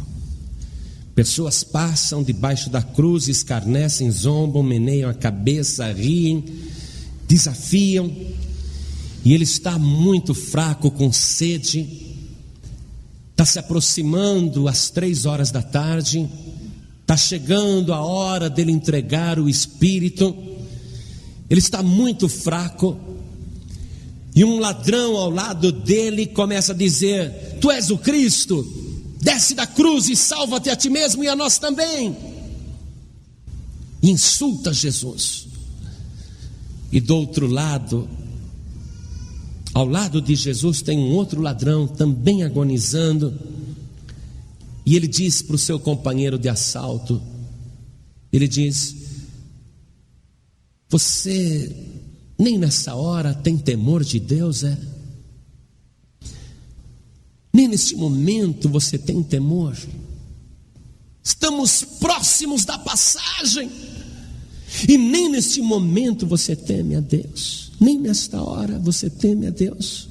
[SPEAKER 4] Pessoas passam debaixo da cruz, escarnecem, zombam, meneiam a cabeça, riem, desafiam. E ele está muito fraco, com sede. Está se aproximando às 3 da tarde. Está chegando a hora dele entregar o Espírito. Ele está muito fraco. E um ladrão ao lado dele começa a dizer: tu és o Cristo, desce da cruz e salva-te a ti mesmo e a nós também. E insulta Jesus. E do outro lado, ao lado de Jesus, tem um outro ladrão também agonizando. E ele diz para o seu companheiro de assalto, ele diz: você nem nessa hora tem temor de Deus, é? Nem nesse momento você tem temor? Estamos próximos da passagem, e nem nesse momento você teme a Deus, nem nesta hora você teme a Deus.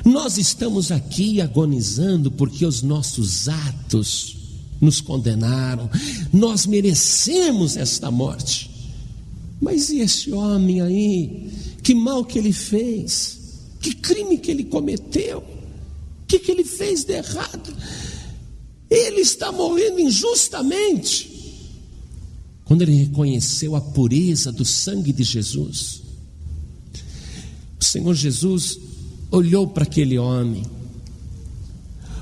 [SPEAKER 4] Nós estamos aqui agonizando porque os nossos atos nos condenaram, nós merecemos esta morte. Mas e esse homem aí? Que mal que ele fez? Que crime que ele cometeu? O que ele fez de errado? Ele está morrendo injustamente. Quando ele reconheceu a pureza do sangue de Jesus, o Senhor Jesus olhou para aquele homem,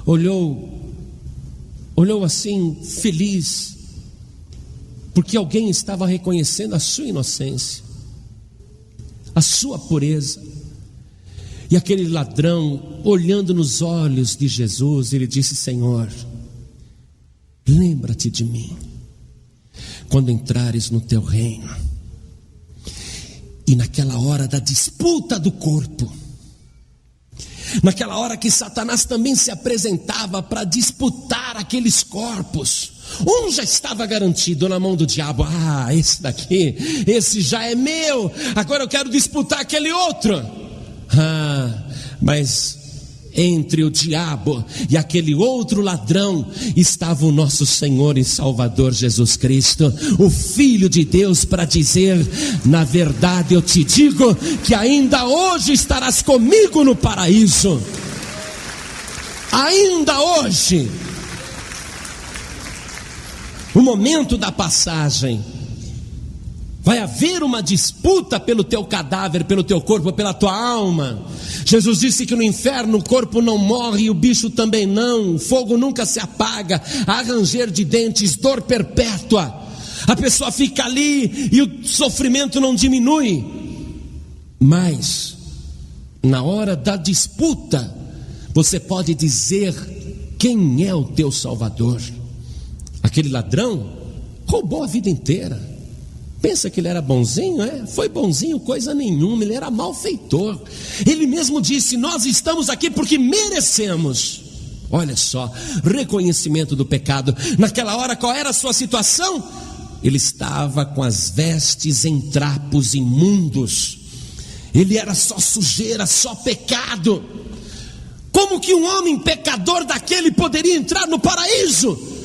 [SPEAKER 4] olhou assim feliz, porque alguém estava reconhecendo a sua inocência, a sua pureza. E aquele ladrão, olhando nos olhos de Jesus, ele disse: Senhor, lembra-te de mim quando entrares no teu reino. E naquela hora da disputa do corpo, naquela hora que Satanás também se apresentava para disputar aqueles corpos, um já estava garantido na mão do diabo: ah, esse daqui, esse já é meu, agora eu quero disputar aquele outro. Mas entre o diabo e aquele outro ladrão estava o nosso Senhor e Salvador Jesus Cristo, o Filho de Deus, para dizer: na verdade eu te digo que ainda hoje estarás comigo no paraíso. Ainda hoje. O momento da passagem, vai haver uma disputa pelo teu cadáver, pelo teu corpo, pela tua alma. Jesus disse que no inferno o corpo não morre e o bicho também não. O fogo nunca se apaga, há ranger de dentes, dor perpétua. A pessoa fica ali e o sofrimento não diminui. Mas na hora da disputa, você pode dizer quem é o teu Salvador. Aquele ladrão roubou a vida inteira. Pensa que ele era bonzinho? Foi bonzinho coisa nenhuma, ele era malfeitor. Ele mesmo disse: nós estamos aqui porque merecemos. Olha só, reconhecimento do pecado. Naquela hora, qual era a sua situação? Ele estava com as vestes em trapos imundos. Ele era só sujeira, só pecado. Como que um homem pecador daquele poderia entrar no paraíso?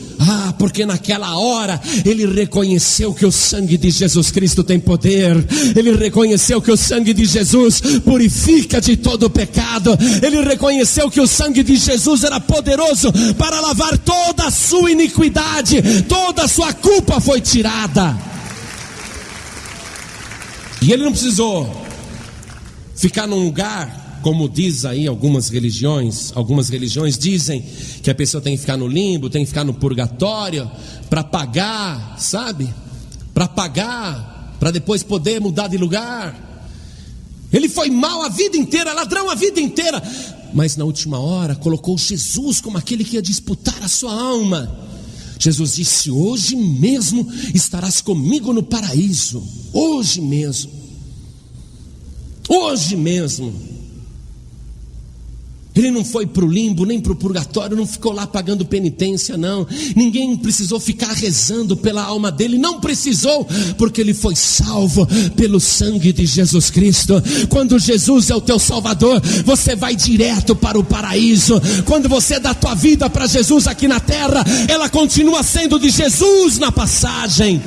[SPEAKER 4] Porque naquela hora ele reconheceu que o sangue de Jesus Cristo tem poder. Ele reconheceu que o sangue de Jesus purifica de todo o pecado. Ele reconheceu que o sangue de Jesus era poderoso para lavar toda a sua iniquidade. Toda a sua culpa foi tirada. E ele não precisou ficar num lugar, como diz aí algumas religiões dizem que a pessoa tem que ficar no limbo, tem que ficar no purgatório para pagar, sabe? Para pagar, para depois poder mudar de lugar. Ele foi mau a vida inteira, ladrão a vida inteira, mas na última hora colocou Jesus como aquele que ia disputar a sua alma. Jesus disse: hoje mesmo estarás comigo no paraíso. Hoje mesmo. Hoje mesmo. Ele não foi para o limbo, nem para o purgatório, não ficou lá pagando penitência, não. Ninguém precisou ficar rezando pela alma dele, não precisou, porque ele foi salvo pelo sangue de Jesus Cristo. Quando Jesus é o teu Salvador, você vai direto para o paraíso. Quando você dá a tua vida para Jesus aqui na terra, ela continua sendo de Jesus na passagem.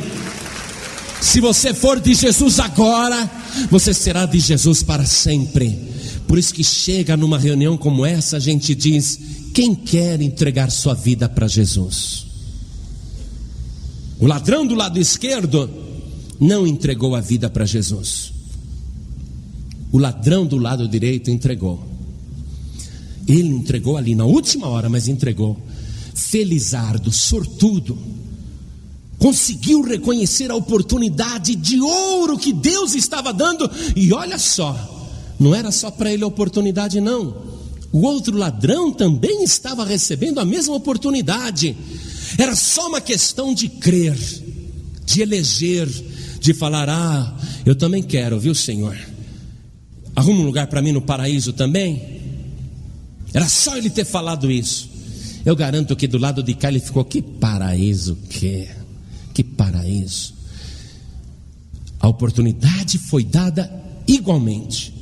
[SPEAKER 4] Se você for de Jesus agora, você será de Jesus para sempre. Por isso que chega numa reunião como essa, a gente diz: quem quer entregar sua vida para Jesus? O ladrão do lado esquerdo não entregou a vida para Jesus. O ladrão do lado direito entregou. Ele entregou ali na última hora, mas entregou. Felizardo, sortudo, conseguiu reconhecer a oportunidade de ouro que Deus estava dando. E olha só, não era só para ele a oportunidade, não. O outro ladrão também estava recebendo a mesma oportunidade. Era só uma questão de crer, de eleger, de falar: eu também quero, viu, Senhor? Arruma um lugar para mim no paraíso também. Era só ele ter falado isso. Eu garanto que do lado de cá ele ficou: que paraíso que? Que paraíso? A oportunidade foi dada igualmente,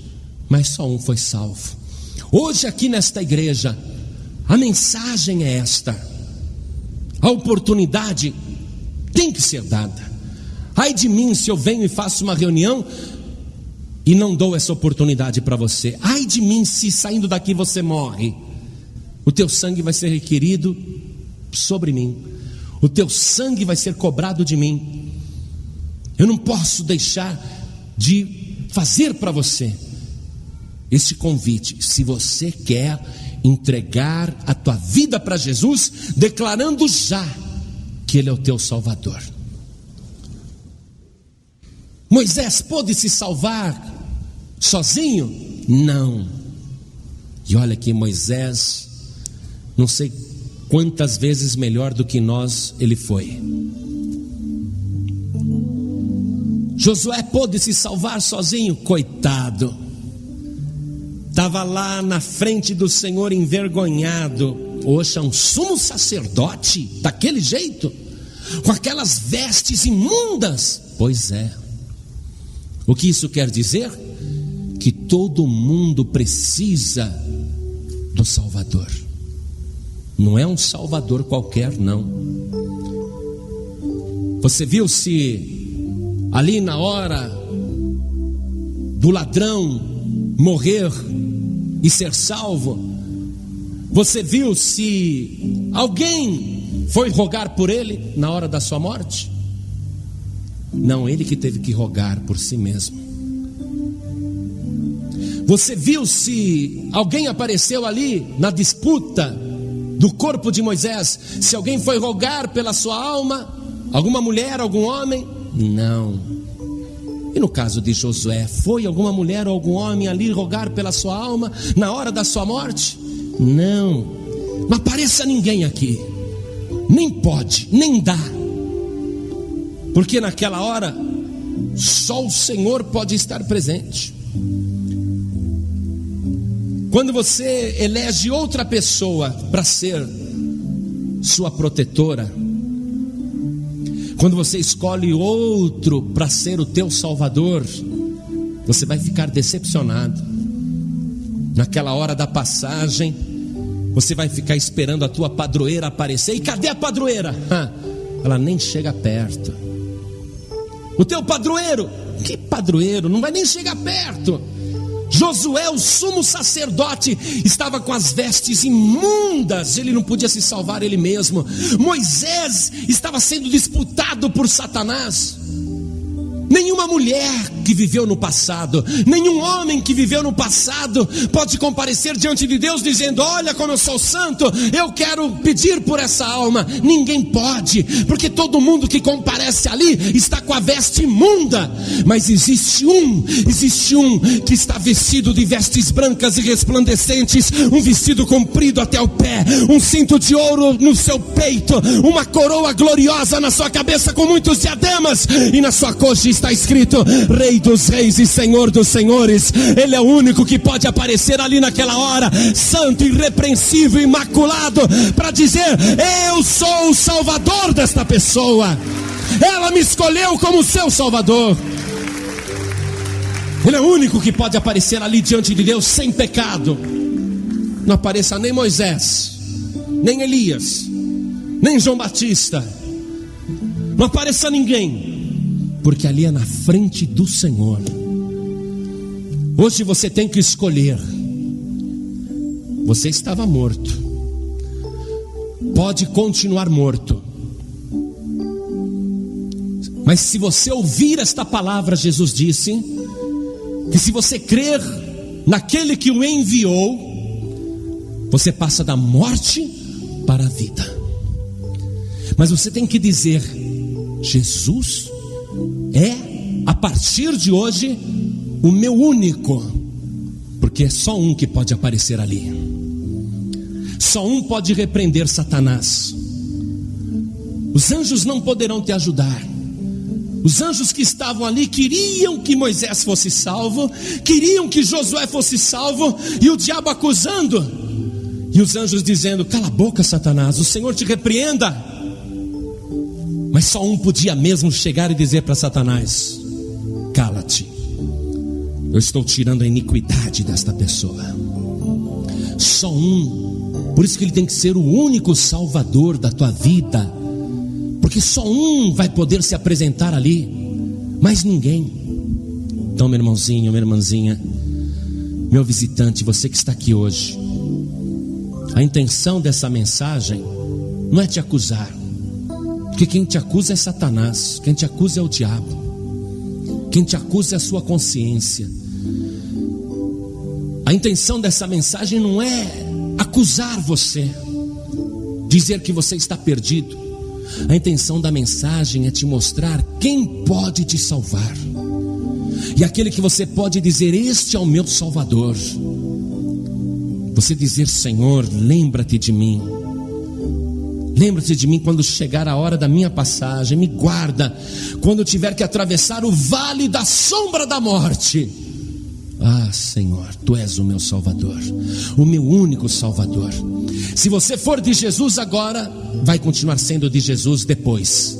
[SPEAKER 4] mas só um foi salvo. Hoje aqui nesta igreja, a mensagem é esta: a oportunidade tem que ser dada. Ai de mim se eu venho e faço uma reunião e não dou essa oportunidade para você. Ai de mim se saindo daqui você morre. O teu sangue vai ser requerido sobre mim. O teu sangue vai ser cobrado de mim. Eu não posso deixar de fazer para você esse convite. Se você quer entregar a tua vida para Jesus, declarando já que Ele é o teu Salvador. Moisés pôde se salvar sozinho? Não. E olha que Moisés, não sei quantas vezes melhor do que nós ele foi. Josué pôde se salvar sozinho? Coitado, estava lá na frente do Senhor envergonhado. Oxa, um sumo sacerdote daquele jeito, com aquelas vestes imundas. Pois é. O que isso quer dizer? Que todo mundo precisa do Salvador. Não é um Salvador qualquer, não. Você viu se ali na hora do ladrão morrer e ser salvo, você viu se alguém foi rogar por ele na hora da sua morte? Não, ele que teve que rogar por si mesmo. Você viu se alguém apareceu ali na disputa do corpo de Moisés? Se alguém foi rogar pela sua alma? Alguma mulher, algum homem? Não. E no caso de Josué, foi alguma mulher ou algum homem ali rogar pela sua alma na hora da sua morte? Não. Não apareça ninguém aqui. Nem pode, nem dá. Porque naquela hora só o Senhor pode estar presente. Quando você elege outra pessoa para ser sua protetora, quando você escolhe outro para ser o teu salvador, você vai ficar decepcionado. Naquela hora da passagem, você vai ficar esperando a tua padroeira aparecer. E cadê a padroeira? Ela nem chega perto. O teu padroeiro, que padroeiro? Não vai nem chegar perto. Josué, o sumo sacerdote, estava com as vestes imundas, ele não podia se salvar ele mesmo. Moisés estava sendo disputado por Satanás. Nenhuma mulher que viveu no passado, nenhum homem que viveu no passado pode comparecer diante de Deus dizendo: olha como eu sou santo, eu quero pedir por essa alma. Ninguém pode, porque todo mundo que comparece ali está com a veste imunda. Mas existe um que está vestido de vestes brancas e resplandecentes, um vestido comprido até o pé, um cinto de ouro no seu peito, uma coroa gloriosa na sua cabeça com muitos diademas, e na sua coxa está escrito: Rei dos Reis e Senhor dos Senhores. Ele é o único que pode aparecer ali naquela hora, santo, irrepreensível, imaculado, para dizer: eu sou o Salvador desta pessoa. Ela me escolheu como seu Salvador. Ele é o único que pode aparecer ali diante de Deus sem pecado. Não apareça nem Moisés, nem Elias, nem João Batista. Não apareça ninguém, porque ali é na frente do Senhor. Hoje você tem que escolher. Você estava morto, pode continuar morto, mas se você ouvir esta palavra, Jesus disse que se você crer naquele que o enviou, você passa da morte para a vida. Mas você tem que dizer: Jesus é, a partir de hoje, o meu único. Porque é só um que pode aparecer ali. Só um pode repreender Satanás. Os anjos não poderão te ajudar. Os anjos que estavam ali queriam que Moisés fosse salvo, queriam que Josué fosse salvo, e o diabo acusando, e os anjos dizendo: cala a boca, Satanás, o Senhor te repreenda. Mas só um podia mesmo chegar e dizer para Satanás: cala-te, eu estou tirando a iniquidade desta pessoa. Só um. Por isso que ele tem que ser o único salvador da tua vida, porque só um vai poder se apresentar ali, mais ninguém. Então, meu irmãozinho, minha irmãzinha, meu visitante, você que está aqui hoje, a intenção dessa mensagem não é te acusar, porque quem te acusa é Satanás, quem te acusa é o diabo, quem te acusa é a sua consciência. A intenção dessa mensagem não é acusar você, dizer que você está perdido. A intenção da mensagem é te mostrar quem pode te salvar, e aquele que você pode dizer: este é o meu Salvador. Você dizer: Senhor, lembra-te de mim. Lembra-te de mim quando chegar a hora da minha passagem. Me guarda quando eu tiver que atravessar o vale da sombra da morte. Ah, Senhor, Tu és o meu Salvador, o meu único Salvador. Se você for de Jesus agora, vai continuar sendo de Jesus depois.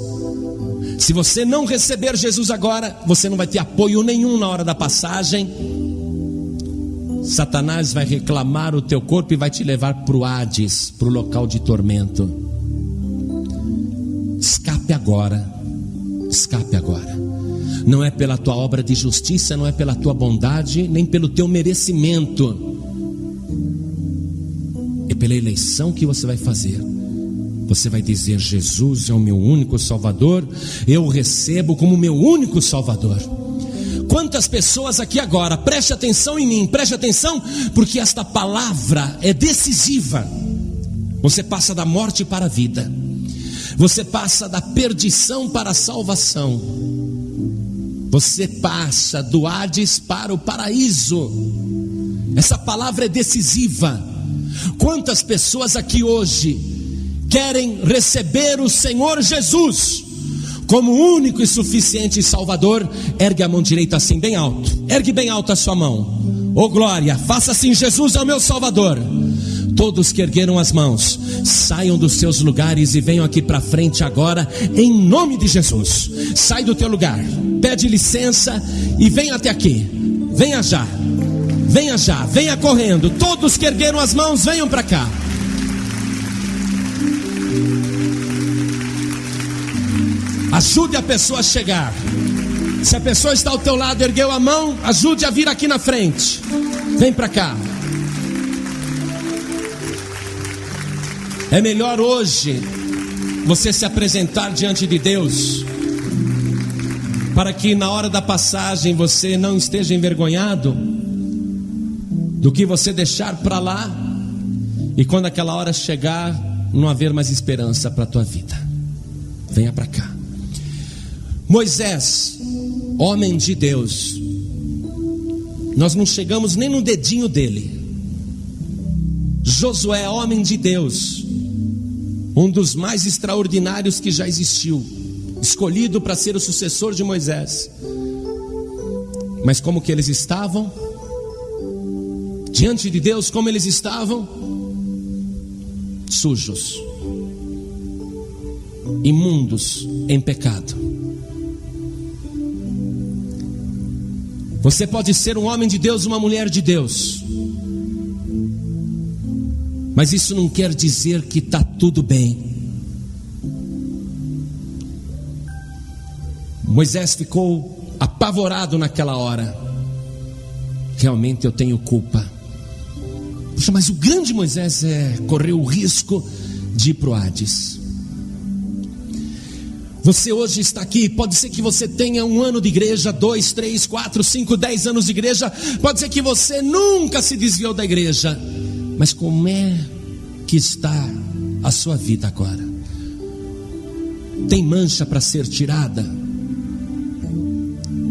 [SPEAKER 4] Se você não receber Jesus agora, você não vai ter apoio nenhum na hora da passagem. Satanás vai reclamar o teu corpo e vai te levar para o Hades, para o local de tormento. Escape agora. Escape agora. Não é pela tua obra de justiça, não é pela tua bondade, nem pelo teu merecimento. É pela eleição que você vai fazer. Você vai dizer: Jesus é o meu único Salvador, eu o recebo como meu único Salvador. Quantas pessoas aqui agora, preste atenção em mim, preste atenção, porque esta palavra é decisiva. Você passa da morte para a vida, você passa da perdição para a salvação, você passa do Hades para o paraíso. Essa palavra é decisiva. Quantas pessoas aqui hoje querem receber o Senhor Jesus como único e suficiente Salvador? Ergue a mão direita assim bem alto, ergue bem alto a sua mão. Oh glória, faça assim: Jesus é o meu Salvador. Todos que ergueram as mãos, saiam dos seus lugares e venham aqui para frente agora, em nome de Jesus. Sai do teu lugar, pede licença e venha até aqui. Venha já, venha já, venha correndo. Todos que ergueram as mãos, venham para cá. Ajude a pessoa a chegar. Se a pessoa está ao teu lado, ergueu a mão, ajude a vir aqui na frente. Vem para cá. É melhor hoje você se apresentar diante de Deus, para que na hora da passagem você não esteja envergonhado, do que você deixar para lá e quando aquela hora chegar não haver mais esperança para a tua vida. Venha para cá. Moisés, homem de Deus, nós não chegamos nem no dedinho dele. Josué, homem de Deus, um dos mais extraordinários que já existiu, escolhido para ser o sucessor de Moisés. Mas como que eles estavam? Diante de Deus, como eles estavam? Sujos, imundos, em pecado. Você pode ser um homem de Deus, uma mulher de Deus, mas isso não quer dizer que está tudo bem. Moisés ficou apavorado naquela hora. Realmente eu tenho culpa. Puxa, mas o grande Moisés correu o risco de ir para o Hades. Você hoje está aqui, pode ser que você tenha 1 ano de igreja, 2, 3, 4, 5, 10 anos de igreja. Pode ser que você nunca se desviou da igreja. Mas como é que está a sua vida agora? Tem mancha para ser tirada?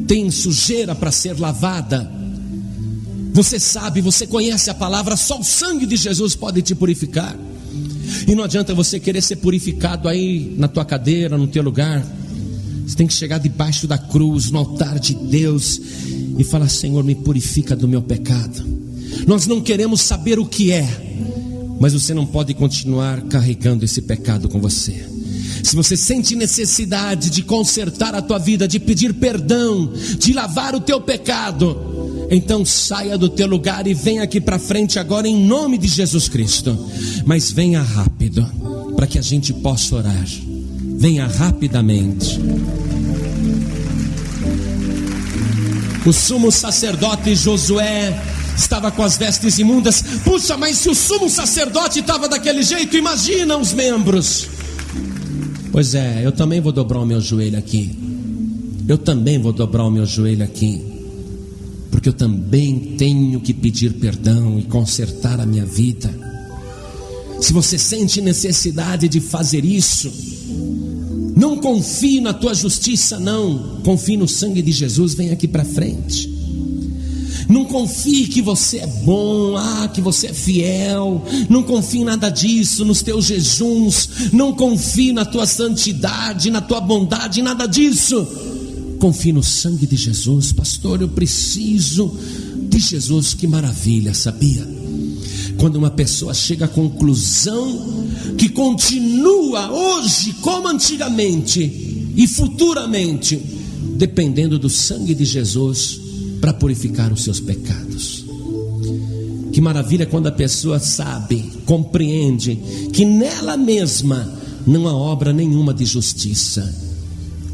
[SPEAKER 4] Tem sujeira para ser lavada? Você sabe, você conhece a palavra, só o sangue de Jesus pode te purificar. E não adianta você querer ser purificado aí na tua cadeira, no teu lugar. Você tem que chegar debaixo da cruz, no altar de Deus, e falar: Senhor, me purifica do meu pecado. Nós não queremos saber o que é, mas você não pode continuar carregando esse pecado com você. Se você sente necessidade de consertar a tua vida, de pedir perdão, de lavar o teu pecado, então saia do teu lugar e venha aqui para frente agora em nome de Jesus Cristo. Mas venha rápido, para que a gente possa orar. Venha rapidamente. O sumo sacerdote Josué estava com as vestes imundas. Puxa, mas se o sumo sacerdote estava daquele jeito, imagina os membros. Pois é, eu também vou dobrar o meu joelho aqui. Eu também vou dobrar o meu joelho aqui, porque eu também tenho que pedir perdão e consertar a minha vida. Se você sente necessidade de fazer isso, não confie na tua justiça, não. Confie no sangue de Jesus. Vem aqui para frente. Não confie que você é bom, que você é fiel. Não confie em nada disso, nos teus jejuns. Não confie na tua santidade, na tua bondade, nada disso. Confie no sangue de Jesus. Pastor, eu preciso de Jesus. Que maravilha, sabia? Quando uma pessoa chega à conclusão que continua hoje como antigamente e futuramente dependendo do sangue de Jesus para purificar os seus pecados. Que maravilha quando a pessoa sabe, compreende que nela mesma não há obra nenhuma de justiça,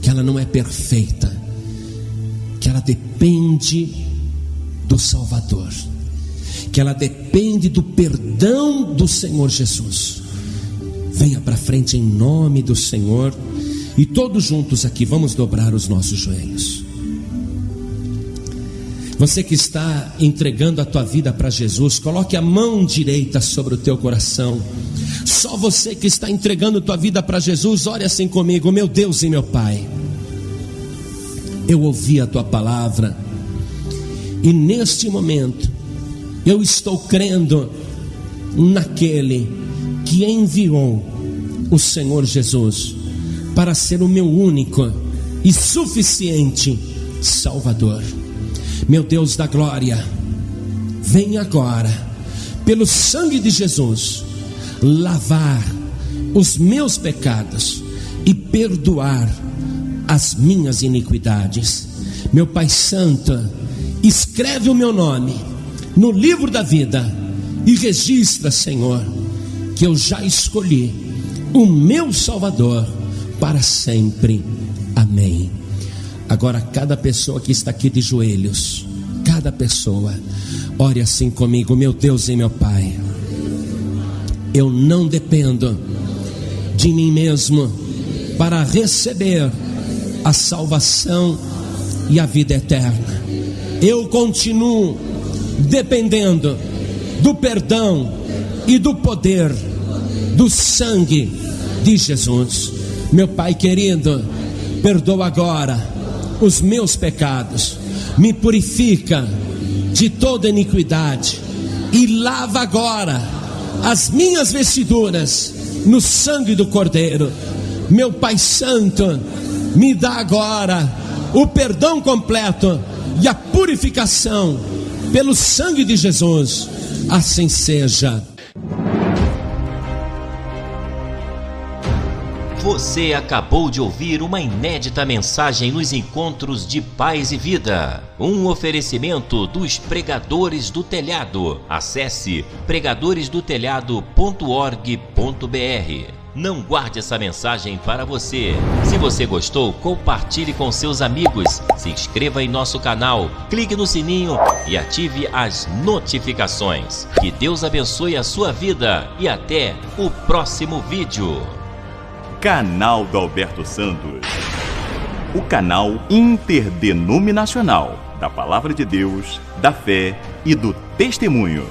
[SPEAKER 4] que ela não é perfeita, que ela depende do Salvador, que ela depende do perdão do Senhor Jesus. Venha para frente em nome do Senhor, e todos juntos aqui vamos dobrar os nossos joelhos. Você que está entregando a tua vida para Jesus, coloque a mão direita sobre o teu coração. Só você que está entregando a tua vida para Jesus, ore assim comigo: meu Deus e meu Pai, eu ouvi a tua palavra, e neste momento eu estou crendo naquele que enviou o Senhor Jesus para ser o meu único e suficiente Salvador. Meu Deus da glória, vem agora, pelo sangue de Jesus, lavar os meus pecados e perdoar as minhas iniquidades. Meu Pai Santo, escreve o meu nome no livro da vida e registra, Senhor, que eu já escolhi o meu Salvador para sempre. Amém. Agora cada pessoa que está aqui de joelhos, cada pessoa, ore assim comigo: meu Deus e meu Pai, eu não dependo de mim mesmo para receber a salvação e a vida eterna. Eu continuo dependendo do perdão e do poder do sangue de Jesus. Meu Pai querido, perdoa agora os meus pecados, me purifica de toda iniquidade e lava agora as minhas vestiduras no sangue do Cordeiro. Meu Pai Santo, me dá agora o perdão completo e a purificação pelo sangue de Jesus. Assim seja.
[SPEAKER 1] Você acabou de ouvir uma inédita mensagem nos Encontros de Paz e Vida. Um oferecimento dos Pregadores do Telhado. Acesse pregadoresdotelhado.org.br. Não guarde essa mensagem para você. Se você gostou, compartilhe com seus amigos. Se inscreva em nosso canal, clique no sininho e ative as notificações. Que Deus abençoe a sua vida e até o próximo vídeo.
[SPEAKER 2] Canal do Alberto Santos, o canal interdenominacional da Palavra de Deus, da Fé e do Testemunho.